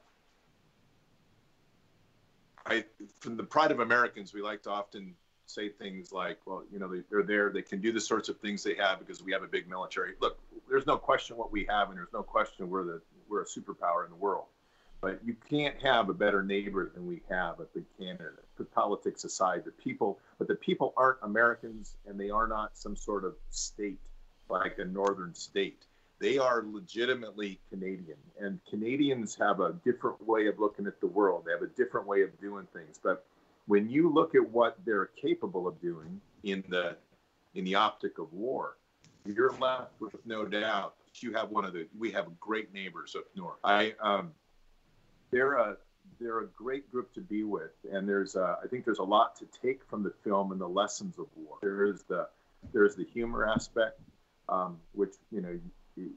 From the pride of Americans, we like to often say things like, well, they're there, they can do the sorts of things they have because we have a big military. Look, there's no question what we have, and there's no question we're a superpower in the world. But you can't have a better neighbor than we have up in Canada. Put politics aside, the people aren't Americans, and they are not some sort of state like a northern state. They are legitimately Canadian, and Canadians have a different way of looking at the world. They have a different way of doing things. But when you look at what they're capable of doing in the optic of war, you're left with no doubt that we have great neighbors up north. They're a great group to be with, and I think there's a lot to take from the film and the lessons of war. There's the humor aspect, which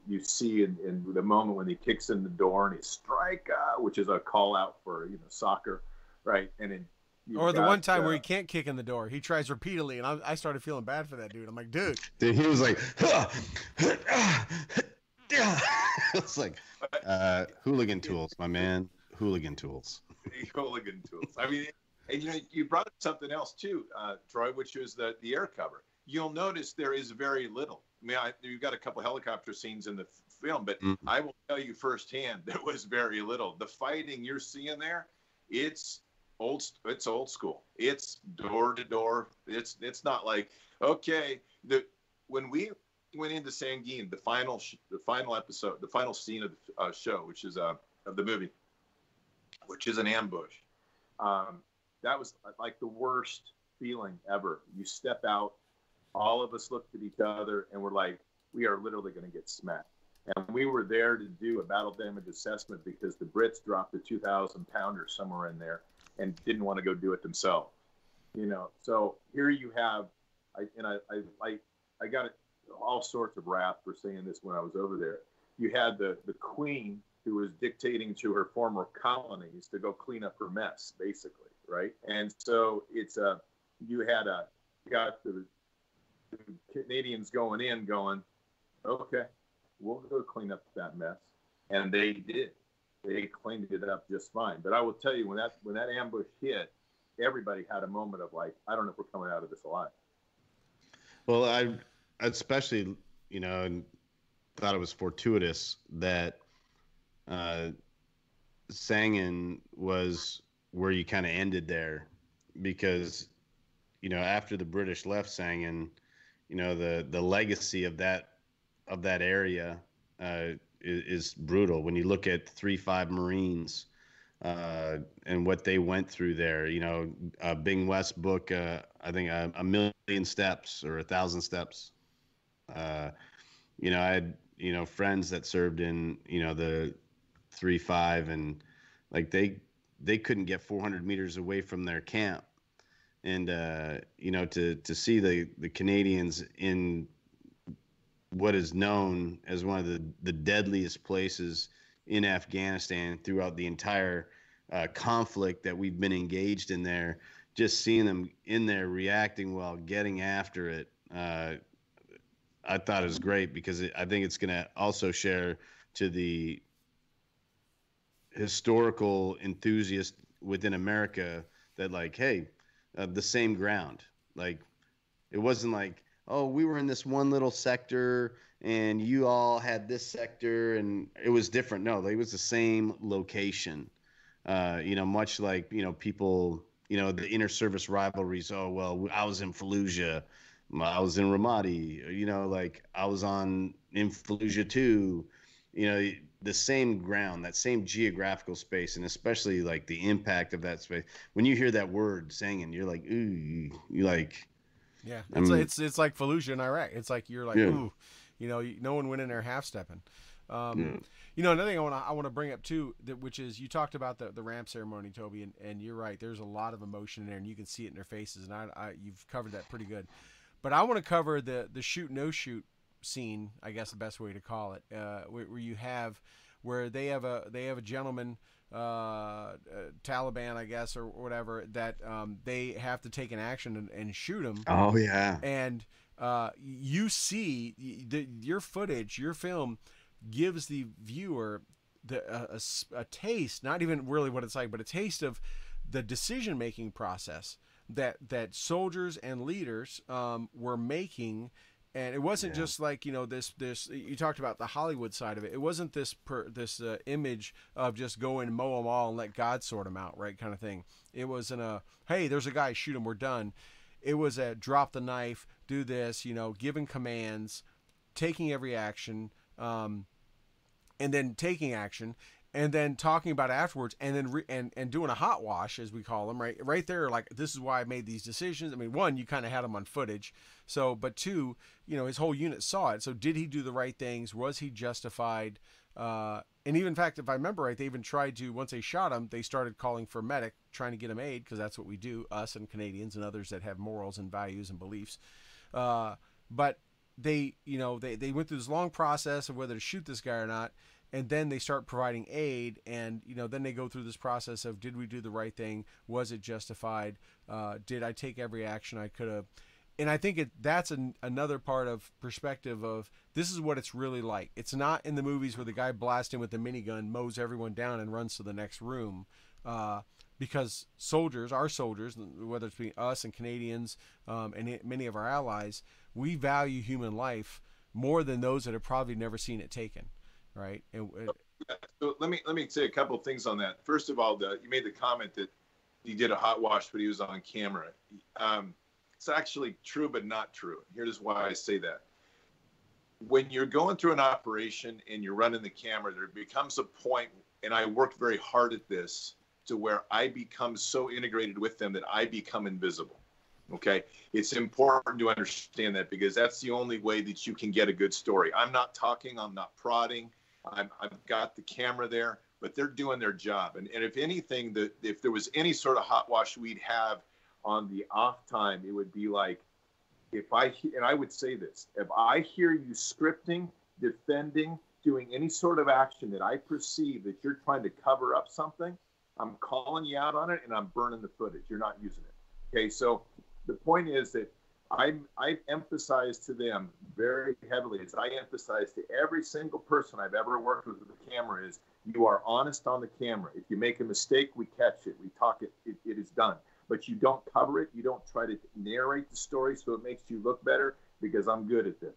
you see in the moment when he kicks in the door and he strike, which is a call out for soccer, right? And or the one time where he can't kick in the door, he tries repeatedly, and I started feeling bad for that dude. I'm like, dude, he was like, it's like hooligan tools, my man, hooligan tools. Hooligan tools. I mean, and you brought up something else too, Troy, which is the air cover. You'll notice there is very little. I mean, you've got a couple helicopter scenes in the film, but I will tell you firsthand, there was very little. The fighting you're seeing there, it's old school. It's door to door. It's not like, okay, when we went into Sanguine, the final episode, the final scene of the show, which is of the movie, which is an ambush. That was like the worst feeling ever. You step out, all of us looked at each other, and we're like, we are literally going to get smacked. And we were there to do a battle damage assessment because the Brits dropped a 2,000-pounder somewhere in there and didn't want to go do it themselves. So here you have, I got all sorts of wrath for saying this when I was over there. You had the Queen, who was dictating to her former colonies to go clean up her mess, basically, right? And so you got the Canadians going, okay, we'll go clean up that mess, and they did. They cleaned it up just fine. But I will tell you, when that ambush hit, everybody had a moment of like, I don't know if we're coming out of this alive. Well, I especially, thought it was fortuitous that Sangin was where you kind of ended there, because, after the British left Sangin, the legacy of that area is brutal. When you look at 3-5 Marines and what they went through there, Bing West's book, I think a million steps or 1,000 steps. I had friends that served in the 3-5, and like they couldn't get 400 meters away from their camp. And to see the Canadians in what is known as one of the deadliest places in Afghanistan throughout the entire conflict that we've been engaged in there, just seeing them in there reacting well, getting after it, I thought it was great, because I think it's going to also share to the historical enthusiast within America that, like, hey, the same ground. Like, it wasn't like, oh, we were in this one little sector and you all had this sector and it was different. No, it was the same location. Much like, people, the inter-service rivalries. Oh, well, I was in Fallujah, I was in Ramadi, like I was in Fallujah too. The same ground, that same geographical space, and especially like the impact of that space. When you hear that word singing, you're like, ooh, you like, Yeah, I it's mean, it's like Fallujah in Iraq. It's like you're like, yeah, ooh, no one went in there half stepping. yeah, Another thing I want to bring up too, which is you talked about the ramp ceremony, Toby, and you're right. There's a lot of emotion in there, and you can see it in their faces. And you've covered that pretty good. But I want to cover the shoot no shoot scene. I guess the best way to call it, where you have where they have a gentleman. Taliban, I guess, or whatever, that they have to take an action and shoot him. oh yeah, And you see your footage, your film gives the viewer a taste, not even really what it's like, but a taste of the decision-making process that soldiers and leaders were making. And it wasn't just like, this you talked about the Hollywood side of it. It wasn't this image of just go and mow them all and let God sort them out, right, kind of thing. It wasn't hey, there's a guy, shoot him, we're done. It was a drop the knife, do this, giving commands, taking every action, and then taking action, and then talking about it afterwards, and then and doing a hot wash, as we call them, right there, like, this is why I made these decisions. I mean, one, you kind of had them on footage, but two, his whole unit saw it. So did he do the right things? Was he justified? And even, in fact, if I remember right, they even tried to, once they shot him, they started calling for medic, trying to get him aid, because that's what we do, us and Canadians and others that have morals and values and beliefs. But they went through this long process of whether to shoot this guy or not. And then they start providing aid, and then they go through this process of, did we do the right thing? Was it justified? Did I take every action I could have? And I think that's another part of perspective of, this is what it's really like. It's not in the movies where the guy blasts in with the minigun, mows everyone down, and runs to the next room. Because our soldiers, whether it's between us and Canadians and many of our allies, we value human life more than those that have probably never seen it taken. Right. So let me say a couple of things on that. First of all, you made the comment that he did a hot wash, but he was on camera. It's actually true, but not true. Here's why I say that. When you're going through an operation and you're running the camera, there becomes a point, and I worked very hard at this, to where I become so integrated with them that I become invisible. Okay. It's important to understand that, because that's the only way that you can get a good story. I'm not talking, I'm not prodding. I've got the camera there, but they're doing their job. And if anything, if there was any sort of hot wash we'd have on the off time, it would be like, and I would say this, if I hear you scripting, defending, doing any sort of action that I perceive that you're trying to cover up something, I'm calling you out on it, and I'm burning the footage. You're not using it. Okay, so the point is that I emphasize to them very heavily, as I emphasize to every single person I've ever worked with the camera, is you are honest on the camera. If you make a mistake, we catch it. We talk it. It is done. But you don't cover it. You don't try to narrate the story so it makes you look better, because I'm good at this.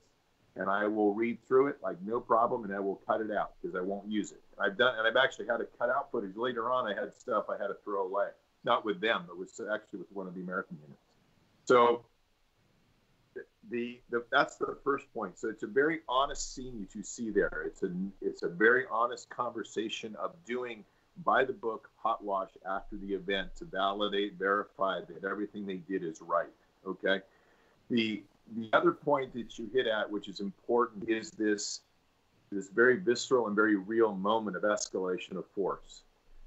And I will read through it like no problem, and I will cut it out because I won't use it. And I've actually had to cut out footage. Later on, I had stuff I had to throw away. Not with them, but actually with one of the American units. So that's the first point. So it's a very honest scene that you see there. It's a very honest conversation of doing by the book hot wash after the event to validate, verify that everything they did is right. Okay. The other point that you hit at, which is important, is this very visceral and very real moment of escalation of force.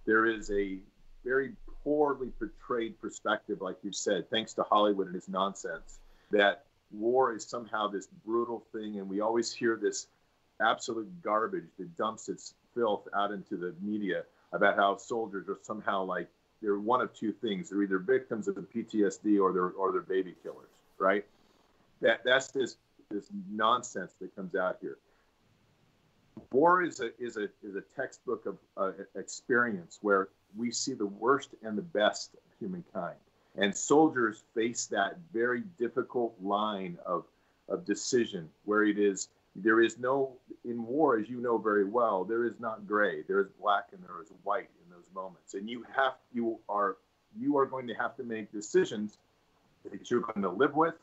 There is a very poorly portrayed perspective, like you said, thanks to Hollywood and its nonsense, that war is somehow this brutal thing, and we always hear this absolute garbage that dumps its filth out into the media about how soldiers are somehow like, they're one of two things. They're either victims of the PTSD or they're baby killers, right? That's this nonsense that comes out here. War is a textbook of experience where we see the worst and the best of humankind. And soldiers face that very difficult line of decision where there is no, in war, as you know very well, there is not gray, there is black and there is white in those moments. And you are you are going to have to make decisions that you're going to live with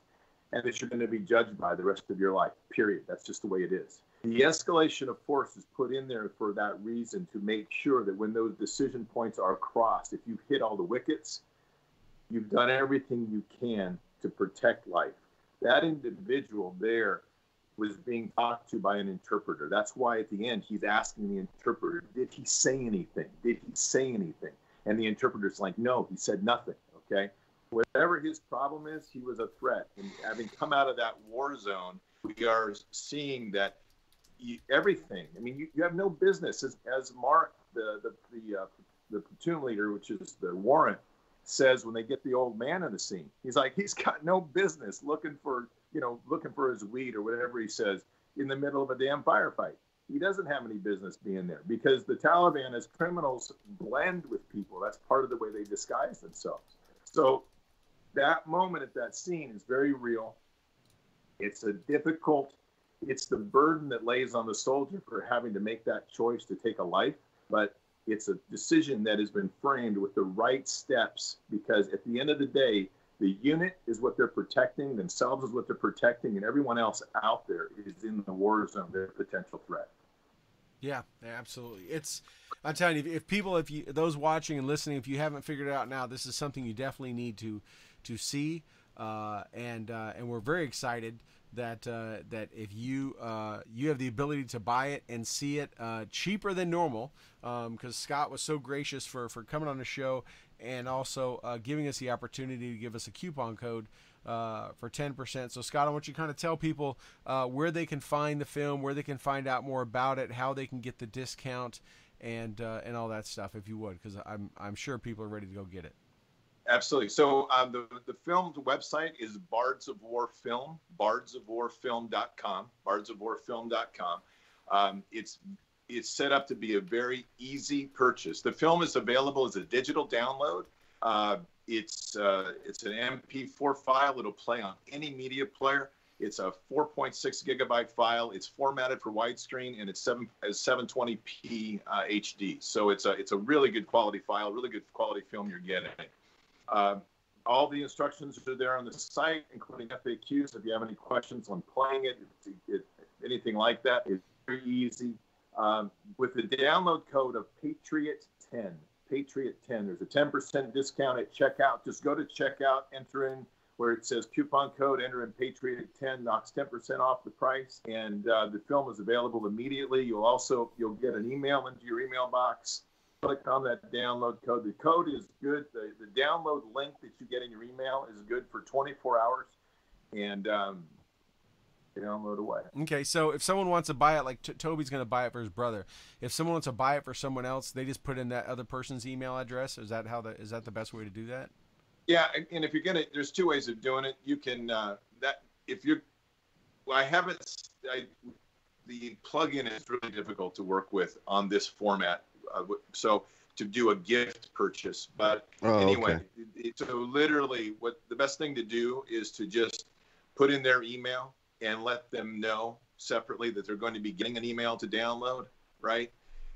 and that you're going to be judged by the rest of your life, period. That's just the way it is. The escalation of force is put in there for that reason, to make sure that when those decision points are crossed, if you've hit all the wickets, you've done everything you can to protect life. That individual there was being talked to by an interpreter. That's why at the end he's asking the interpreter, did he say anything? Did he say anything? And the interpreter's like, no, he said nothing, okay? Whatever his problem is, he was a threat. And having come out of that war zone, we are seeing that everything, I mean, you have no business, as Mark, the platoon leader, which is the warrant, says when they get the old man in the scene, he's like, he's got no business looking for his weed or whatever he says in the middle of a damn firefight. He doesn't have any business being there, because the Taliban, as criminals, blend with people. That's part of the way they disguise themselves. So that moment at that scene is very real. It's the burden that lays on the soldier for having to make that choice to take a life, but it's a decision that has been framed with the right steps, because at the end of the day, the unit is what they're protecting, themselves is what they're protecting, and everyone else out there is in the war zone, they're a potential threat. Yeah, absolutely. I'm telling you, if those watching and listening, if you haven't figured it out now, this is something you definitely need to see, and we're very excited that if you have the ability to buy it and see it cheaper than normal, because Scott was so gracious for coming on the show and also giving us the opportunity to give us a coupon code for 10%. So Scott, I want you to kind of tell people where they can find the film, where they can find out more about it, how they can get the discount, and all that stuff, if you would, because I'm sure people are ready to go get it. Absolutely. So the film's website is Bards of War Film, bardsofwarfilm.com, bardsofwarfilm.com. It's set up to be a very easy purchase. The film is available as a digital download. It's an MP4 file. It'll play on any media player. It's a 4.6 gigabyte file. It's formatted for widescreen, and it's 720p HD. So it's a really good quality file, really good quality film you're getting. All the instructions are there on the site, including FAQs. If you have any questions on playing it, anything like that, it's very easy. With the download code of Patriot10, there's a 10% discount at checkout. Just go to checkout, enter in where it says coupon code, enter in Patriot10, knocks 10% off the price, and the film is available immediately. You'll get an email into your email box. Click on that download code. The code is good. The download link that you get in your email is good for 24 hours, and download away. Okay, so if someone wants to buy it, like Toby's going to buy it for his brother, if someone wants to buy it for someone else, they just put in that other person's email address. Is that the best way to do that? Yeah, and if you're there's two ways of doing it. You can the plugin is really difficult to work with on this format. So to do a gift purchase, but anyway, okay. So literally what the best thing to do is to just put in their email and let them know separately that they're going to be getting an email to download, right?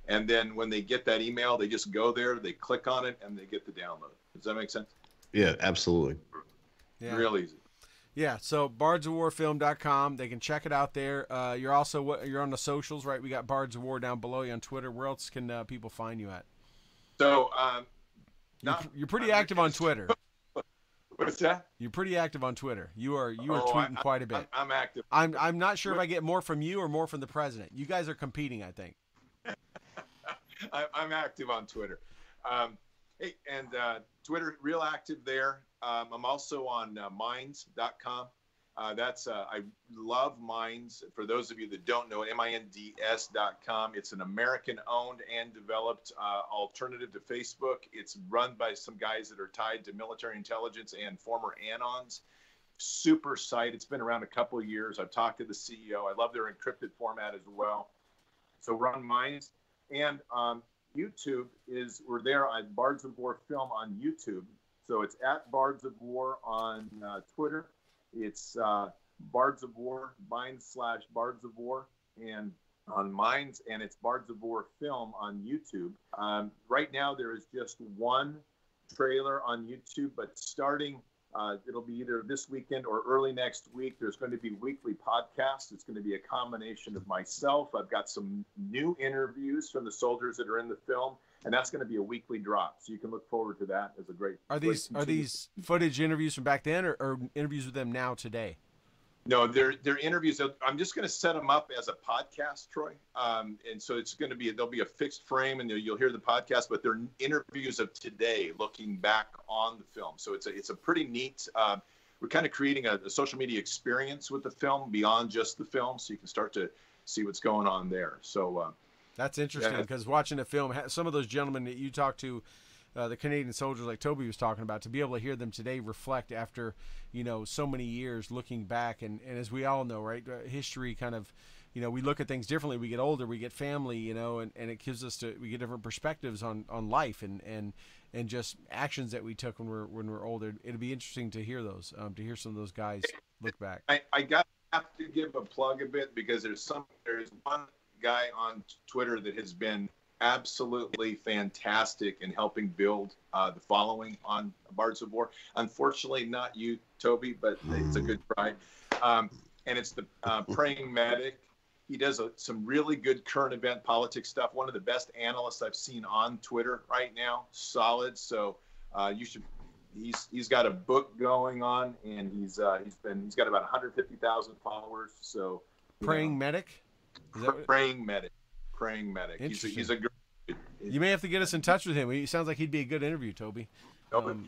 And then when they get that email, they just go there, they click on it, and they get the download. Does that make sense? Yeah, absolutely. Yeah. Real easy. Yeah, so bardsofwarfilm.com. They can check it out there. You're on the socials, right? We got Bards of War down below you on Twitter. Where else can people find you at? So you're pretty active on Twitter. What's that? You're pretty active on Twitter. You are tweeting quite a bit. I'm active. I'm not sure if I get more from you or more from the president. You guys are competing, I think. I'm active on Twitter. Hey, and Twitter, real active there. I'm also on Minds.com. I love Minds. For those of you that don't know, minds.com. It's an American-owned and developed alternative to Facebook. It's run by some guys that are tied to military intelligence and former Anons. Super site. It's been around a couple of years. I've talked to the CEO. I love their encrypted format as well. So we're on Minds. And YouTube we're there on Bards of War Film on YouTube. So it's at Bards of War on Twitter. It's Bards of War, Minds/Bards of War, and on Minds, and it's Bards of War Film on YouTube. Right now there is just one trailer on YouTube, but starting, it'll be either this weekend or early next week. There's going to be weekly podcasts. It's going to be a combination of myself. I've got some new interviews from the soldiers that are in the film, and that's going to be a weekly drop. So you can look forward to that as a great. Are these footage interviews from back then, or interviews with them now today? No, they're interviews. I'm just going to set them up as a podcast, Troy. And so it's going to be, there'll be a fixed frame, and you'll hear the podcast, but they're interviews of today, looking back on the film. So it's a pretty neat. We're kind of creating a social media experience with the film beyond just the film, so you can start to see what's going on there. So that's interesting, because watching the film, some of those gentlemen that you talked to, the Canadian soldiers, like Toby was talking about, to be able to hear them today reflect after, so many years looking back. And as we all know, right, history kind of, we look at things differently. We get older, we get family, and it gives us we get different perspectives on life and just actions that we took when we're older. It'd be interesting to hear those, to hear some of those guys look back. I have to give a plug a bit, because there's one guy on Twitter that has been absolutely fantastic in helping build the following on Bards of War. Unfortunately, not you, Toby, but it's a good try. And it's the Praying Medic. He does some really good current event politics stuff. One of the best analysts I've seen on Twitter right now. Solid. So you should. He's got a book going on, and he's got about 150,000 followers. So Praying Medic. Praying Medic. Praying Medic. He's a great. You may have to get us in touch with him. He sounds like he'd be a good interview, Toby.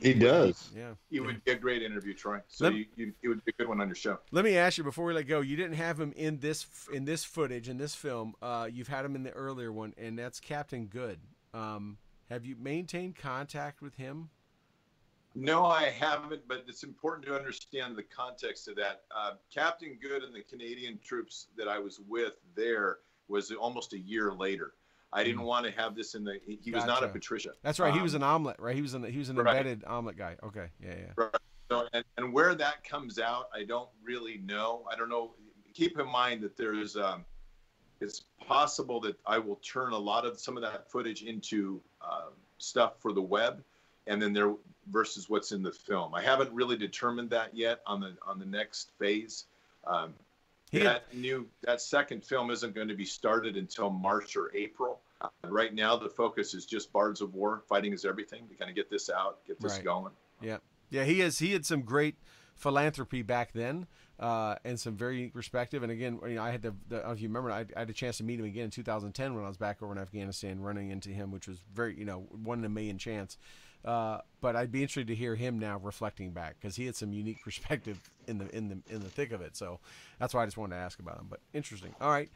He does. Yeah. He would be a great interview, Troy. So it would be a good one on your show. Let me ask you before we let go. You didn't have him in this footage in this film. You've had him in the earlier one, and that's Captain Good. Have you maintained contact with him? No, I haven't, but it's important to understand the context of that. Captain Good and the Canadian troops that I was with there was almost a year later. I didn't want to have this in the. He was not a Patricia. That's right. He was an omelet, right? He was an embedded omelet guy. Okay, yeah. Right. So, and where that comes out, I don't really know. I don't know. Keep in mind that there's. It's possible that I will turn some of that footage into stuff for the web, and then there versus what's in the film. I haven't really determined that yet on the next phase. That second film isn't going to be started until March or April. Right now, the focus is just Bards of War. Fighting is everything. To kind of get this out, get this going. Yeah. He had some great philanthropy back then, and some very respective. And again, I had if you remember, I had a chance to meet him again in 2010 when I was back over in Afghanistan, running into him, which was very, 1 in a million chance. But I'd be interested to hear him now reflecting back, because he had some unique perspective in the thick of it. So that's why I just wanted to ask about him. But interesting. All right,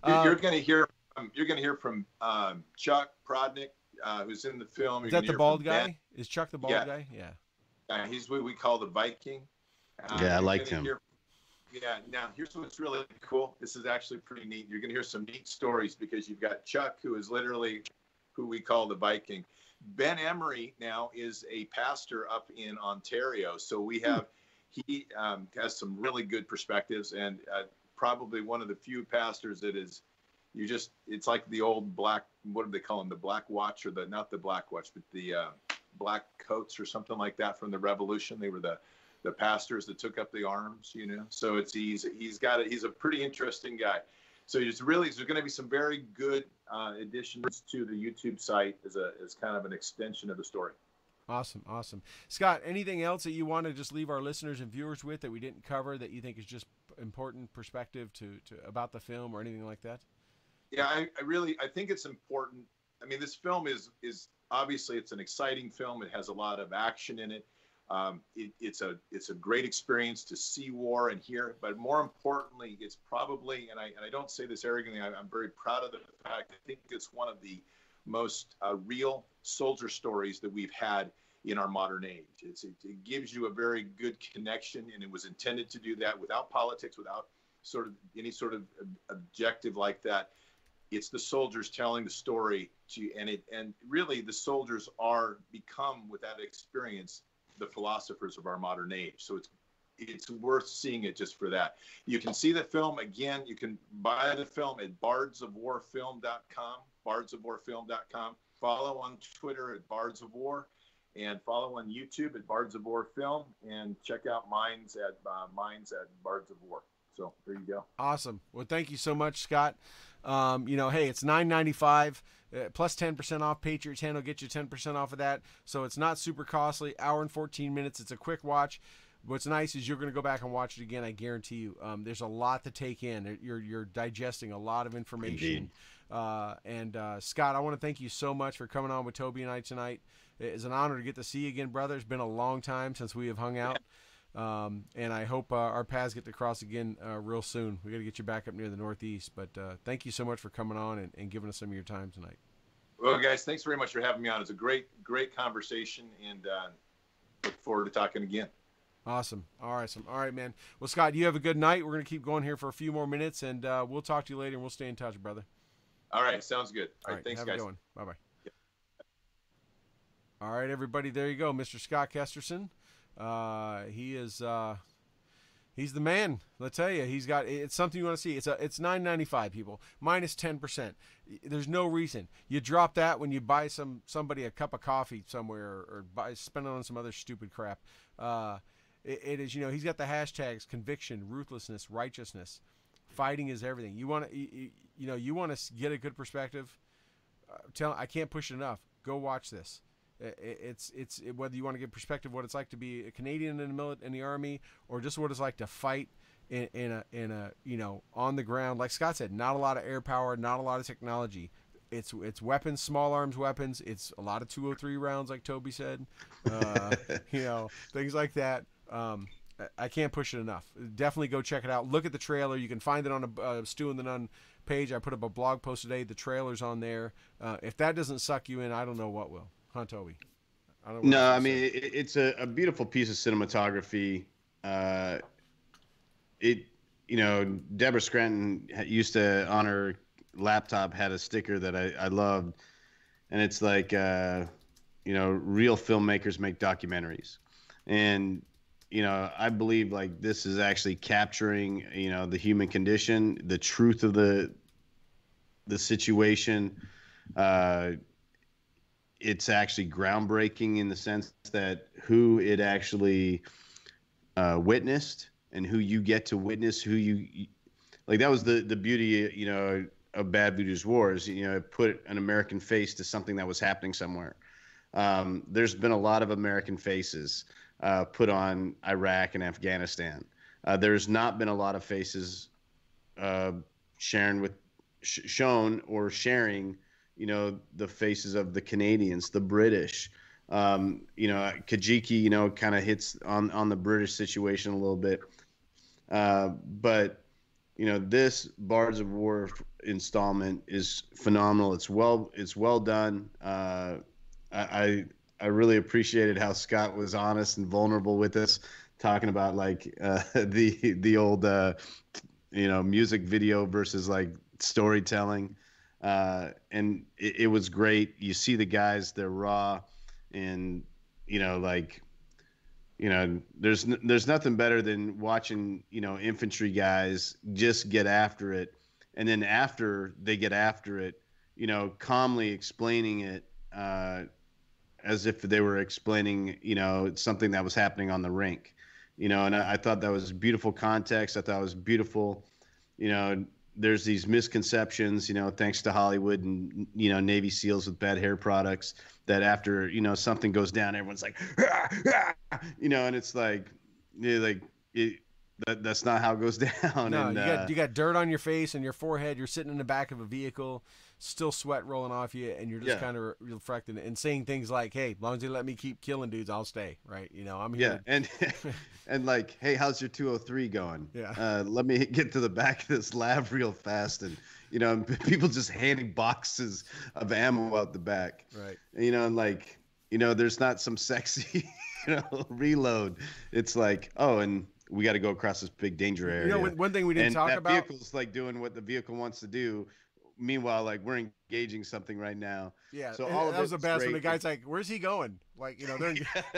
you're going to hear from Chuck Prodnick, who's in the film. Is that the bald guy? Is Chuck the bald guy? Yeah. He's what we call the Viking. I liked him. Now here's what's really cool. This is actually pretty neat. You're going to hear some neat stories, because you've got Chuck, who is literally who we call the Viking. Ben Emery now is a pastor up in Ontario. So he has some really good perspectives, and probably one of the few pastors that is, it's like the old black, what do they call them? The Black Watch, or not the Black Watch, but the Black Coats or something like that from the Revolution. They were the pastors that took up the arms, So he's a pretty interesting guy. So there's going to be some very good additions to the YouTube site as kind of an extension of the story. Awesome. Scott, anything else that you want to just leave our listeners and viewers with that we didn't cover that you think is just important perspective to about the film or anything like that? Yeah, I think it's important. I mean, this film is obviously it's an exciting film. It has a lot of action in it. It's a great experience to see war and hear it, but more importantly, it's probably, and I don't say this arrogantly, I'm very proud of the fact, I think it's one of the most real soldier stories that we've had in our modern age. It gives you a very good connection, and it was intended to do that without politics, without any sort of objective like that. It's the soldiers telling the story and really the soldiers become, with that experience, the philosophers of our modern age. So it's worth seeing it just for that. You can see the film again. You can buy the film at bardsofwarfilm.com, bardsofwarfilm.com. Follow on Twitter at Bards of War, And follow on YouTube at Bards of War Film, and check out Minds at Bards of War. So there you go. Awesome. Well, thank you so much, Scott. Hey, it's $9.95 plus 10% off. Patriots Handle get you 10% off of that. So it's not super costly. Hour and 14 minutes. It's a quick watch. What's nice is you're going to go back and watch it again. I guarantee you. There's a lot to take in. You're digesting a lot of information. Scott, I want to thank you so much for coming on with Toby and I tonight. It's an honor to get to see you again, brother. It's been a long time since we have hung out. And I hope our paths get to cross again real soon. We got to get you back up near the Northeast. But thank you so much for coming on and giving us some of your time tonight. Well, guys, thanks very much for having me on. It's a great conversation, and look forward to talking again. Awesome. All right, man. Well, Scott, you have a good night. We're going to keep going here for a few more minutes, and we'll talk to you later, and we'll stay in touch, brother. All right. Sounds good. All right. Thanks, have guys. A good one. Bye-bye. Yep. All right, everybody. There you go. Mr. Scott Kesterson. He's the man. Let's tell you, it's something you want to see. It's $9.95, people, minus 10%. There's no reason you drop that when you buy somebody a cup of coffee somewhere or spend it on some other stupid crap. It is, he's got the hashtags conviction, ruthlessness, righteousness. Fighting is everything. You want to get a good perspective. I can't push it enough. Go watch this. It's whether you want to get perspective what it's like to be a Canadian in the Army, or just what it's like to fight in a on the ground. Like Scott said, not a lot of air power, not a lot of technology. It's weapons, small arms weapons. It's a lot of 203 rounds, like Toby said. Things like that. I can't push it enough. Definitely go check it out. Look at the trailer. You can find it on a Stu and the Nunn page. I put up a blog post today. The trailer's on there. If that doesn't suck you in, I don't know what will. Huh, Toby? It's a beautiful piece of cinematography. Deborah Scranton used to, on her laptop, had a sticker that I loved, and it's like, real filmmakers make documentaries. And I believe like this is actually capturing, the human condition, the truth of the situation. It's actually groundbreaking in the sense that who it actually witnessed and who you get to witness, who you like. That was the beauty, of Bad Voodoo's Wars. It put an American face to something that was happening somewhere. There's been a lot of American faces put on Iraq and Afghanistan. There's not been a lot of faces shown or sharing, the faces of the Canadians, the British. Kajiki, kind of hits on the British situation a little bit. But this Bards of War installment is phenomenal. It's well done. I really appreciated how Scott was honest and vulnerable with us, talking about like the old music video versus like storytelling. And it was great. You see the guys, they're raw, and there's nothing better than watching infantry guys just get after it, and then after they get after it, calmly explaining it as if they were explaining something that was happening on the rink. And I thought that was beautiful context. I thought it was beautiful. There's these misconceptions, thanks to Hollywood and, Navy SEALs with bad hair products, that after, something goes down, everyone's like, and it's like, that's not how it goes down. No, and, you got dirt on your face and your forehead. You're sitting in the back of a vehicle, still sweat rolling off you, and you're just kind of reflecting and saying things like, "Hey, as long as they let me keep killing dudes, I'll stay." Right? I'm here. Yeah, and like, "Hey, how's your 203 going? Yeah. Let me get to the back of this lab real fast." And people just handing boxes of ammo out the back. Right. There's not some sexy, reload. It's like, oh, and we got to go across this big danger area. One thing we didn't talk about. And that vehicle's like doing what the vehicle wants to do. Meanwhile, like, we're engaging something right now. Yeah. So all of that was the best great. when the guy's like, "Where's he going?" Like, they're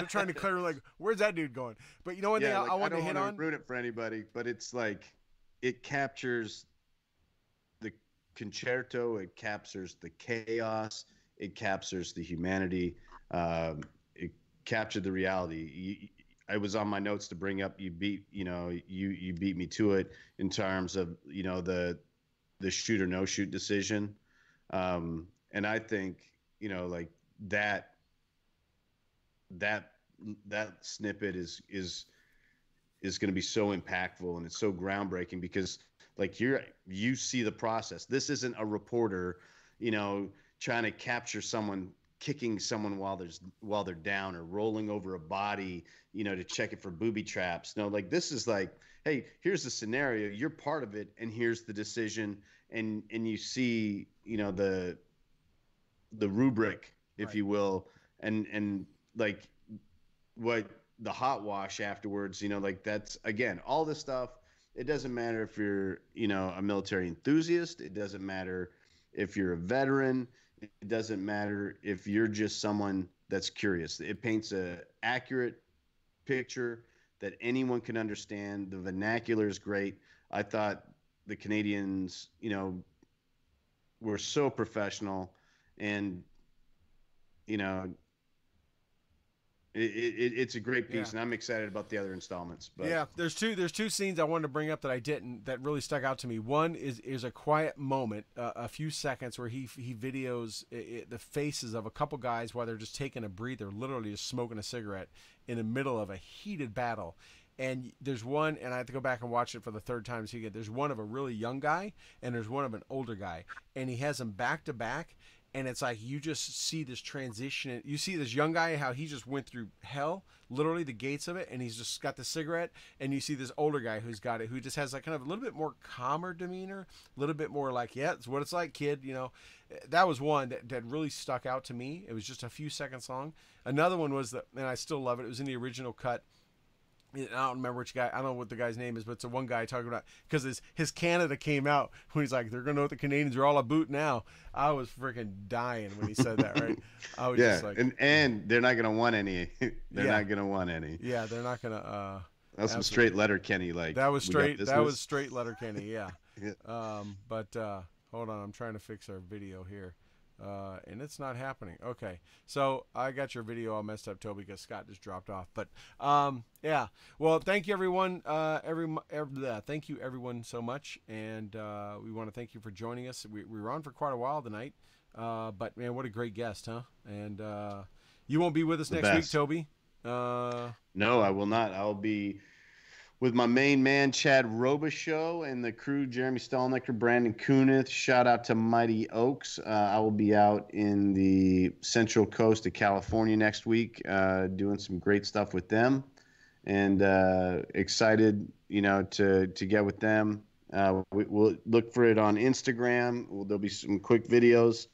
trying to clear, like, "Where's that dude going?" But one thing I want to hit on. I don't want to ruin it for anybody, but it's like, it captures the concerto. It captures the chaos. It captures the humanity. captured the reality. I was on my notes to bring up you beat me to it in terms of the shoot or no shoot decision, and I think like that that snippet is going to be so impactful, and it's so groundbreaking because like you see the process. This isn't a reporter trying to capture someone kicking someone while they're down, or rolling over a body to check it for booby traps. No, like this is like, hey, here's the scenario, you're part of it, and here's the decision. And you see the rubric, if you will, and like what the hot wash afterwards, like that's, again, all this stuff. It doesn't matter if you're a military enthusiast, it doesn't matter if you're a veteran, it doesn't matter if you're just someone that's curious. It paints a accurate picture that anyone can understand. The vernacular is great. I thought the Canadians were so professional, and it's a great piece, and I'm excited about the other installments. But yeah, there's two scenes I wanted to bring up that really stuck out to me. One is a quiet moment, a few seconds, where he videos the faces of a couple guys while they're just taking a breather, literally just smoking a cigarette in the middle of a heated battle. And there's one, and I have to go back and watch it for the third time to see it. There's one of a really young guy, and there's one of an older guy, and he has them back to back. And it's like you just see this transition. You see this young guy, how he just went through hell, literally the gates of it, and he's just got the cigarette. And you see this older guy who's got it, who just has like kind of a little bit more calmer demeanor, a little bit more like, yeah, it's what it's like, kid. That was one that really stuck out to me. It was just a few seconds long. Another one was and I still love it. It was in the original cut. I don't remember which guy. I don't know what the guy's name is, but it's the one guy talking about, because his Canada came out when he's like, they're gonna know what the Canadians are all about now. I was freaking dying when he said that. Right? I was just like, and they're not gonna want any. Not gonna want any. Yeah, they're not gonna. That's some straight letter Kenny. Like that was straight. That was straight letter Kenny. Yeah. Yeah. But hold on, I'm trying to fix our video here. And it's not happening. Okay, so I got your video all messed up, Toby, because Scott just dropped off. But yeah, well, thank you everyone. Thank you everyone so much, and we want to thank you for joining us. We were on for quite a while tonight, but man, what a great guest, huh? And you won't be with us next week, Toby. No, I will not. I'll be with my main man, Chad Robichaux, and the crew, Jeremy Stalnecker, Brandon Kunith. Shout out to Mighty Oaks. I will be out in the Central Coast of California next week, doing some great stuff with them, and excited, to get with them. We'll look for it on Instagram. There'll be some quick videos.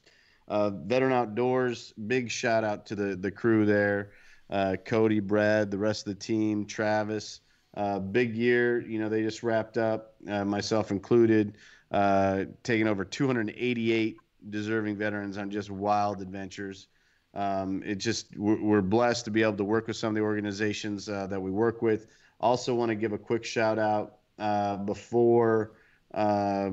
Veteran Outdoors, big shout out to the crew there. Cody, Brad, the rest of the team, Travis. Big year, they just wrapped up, myself included, taking over 288 deserving veterans on just wild adventures. We're blessed to be able to work with some of the organizations that we work with. Also want to give a quick shout out before I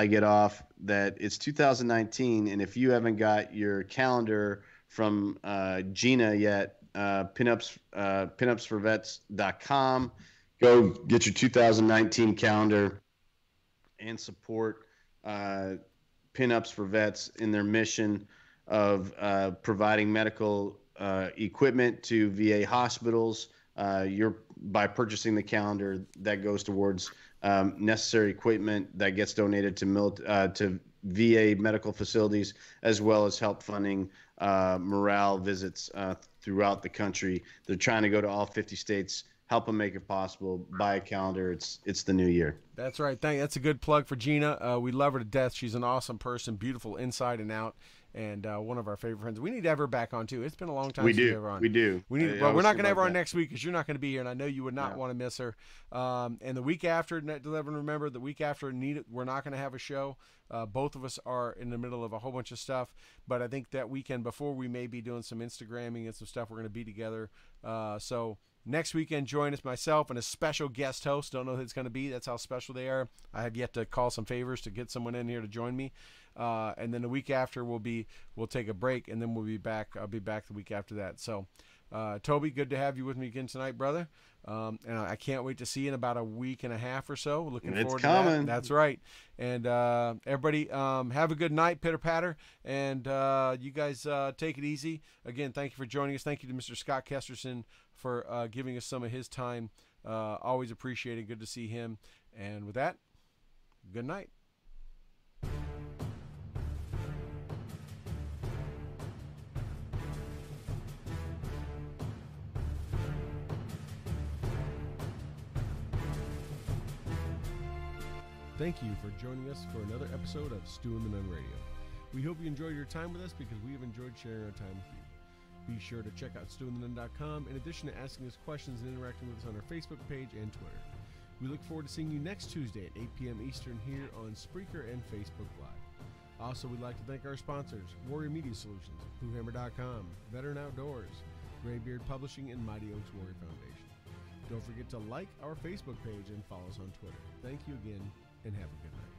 get off that it's 2019, and if you haven't got your calendar from Gina yet, pinupsforvets.com. Go get your 2019 calendar and support Pinups for Vets in their mission of providing medical equipment to VA hospitals. By purchasing the calendar, that goes towards necessary equipment that gets donated to VA medical facilities, as well as help funding morale visits throughout the country. They're trying to go to all 50 states. Help them make it possible. Buy a calendar. It's the new year. That's right. That's a good plug for Gina. We love her to death. She's an awesome person, beautiful inside and out, and one of our favorite friends. We need to have her back on too. It's been a long time since we have her on. We do. But we're not going to have her on next week because you're not going to be here, and I know you would not want to miss her. And the week after, remember, the week after, we're not going to have a show. Both of us are in the middle of a whole bunch of stuff, but I think that weekend before we may be doing some Instagramming and some stuff. We're going to be together. So next weekend, join us, myself and a special guest host. Don't know who it's going to be. That's how special they are. I have yet to call some favors to get someone in here to join me. And then the week after we'll take a break, and then we'll be back. I'll be back the week after that. So Toby, good to have you with me again tonight, brother. And I can't wait to see you in about a week and a half or so. Looking forward to that. That's right. And everybody, have a good night, pitter patter. And you guys take it easy. Again, thank you for joining us. Thank you to Mr. Scott Kesterson for giving us some of his time. Always appreciated. Good to see him. And with that, good night. Thank you for joining us for another episode of Stu and the Nunn Radio. We hope you enjoyed your time with us because we have enjoyed sharing our time with you. Be sure to check out stewandthenunn.com in addition to asking us questions and interacting with us on our Facebook page and Twitter. We look forward to seeing you next Tuesday at 8 p.m. Eastern here on Spreaker and Facebook Live. Also, we'd like to thank our sponsors, Warrior Media Solutions, WhoHammer.com, Veteran Outdoors, Graybeard Publishing, and Mighty Oaks Warrior Foundation. Don't forget to like our Facebook page and follow us on Twitter. Thank you again, and have a good night.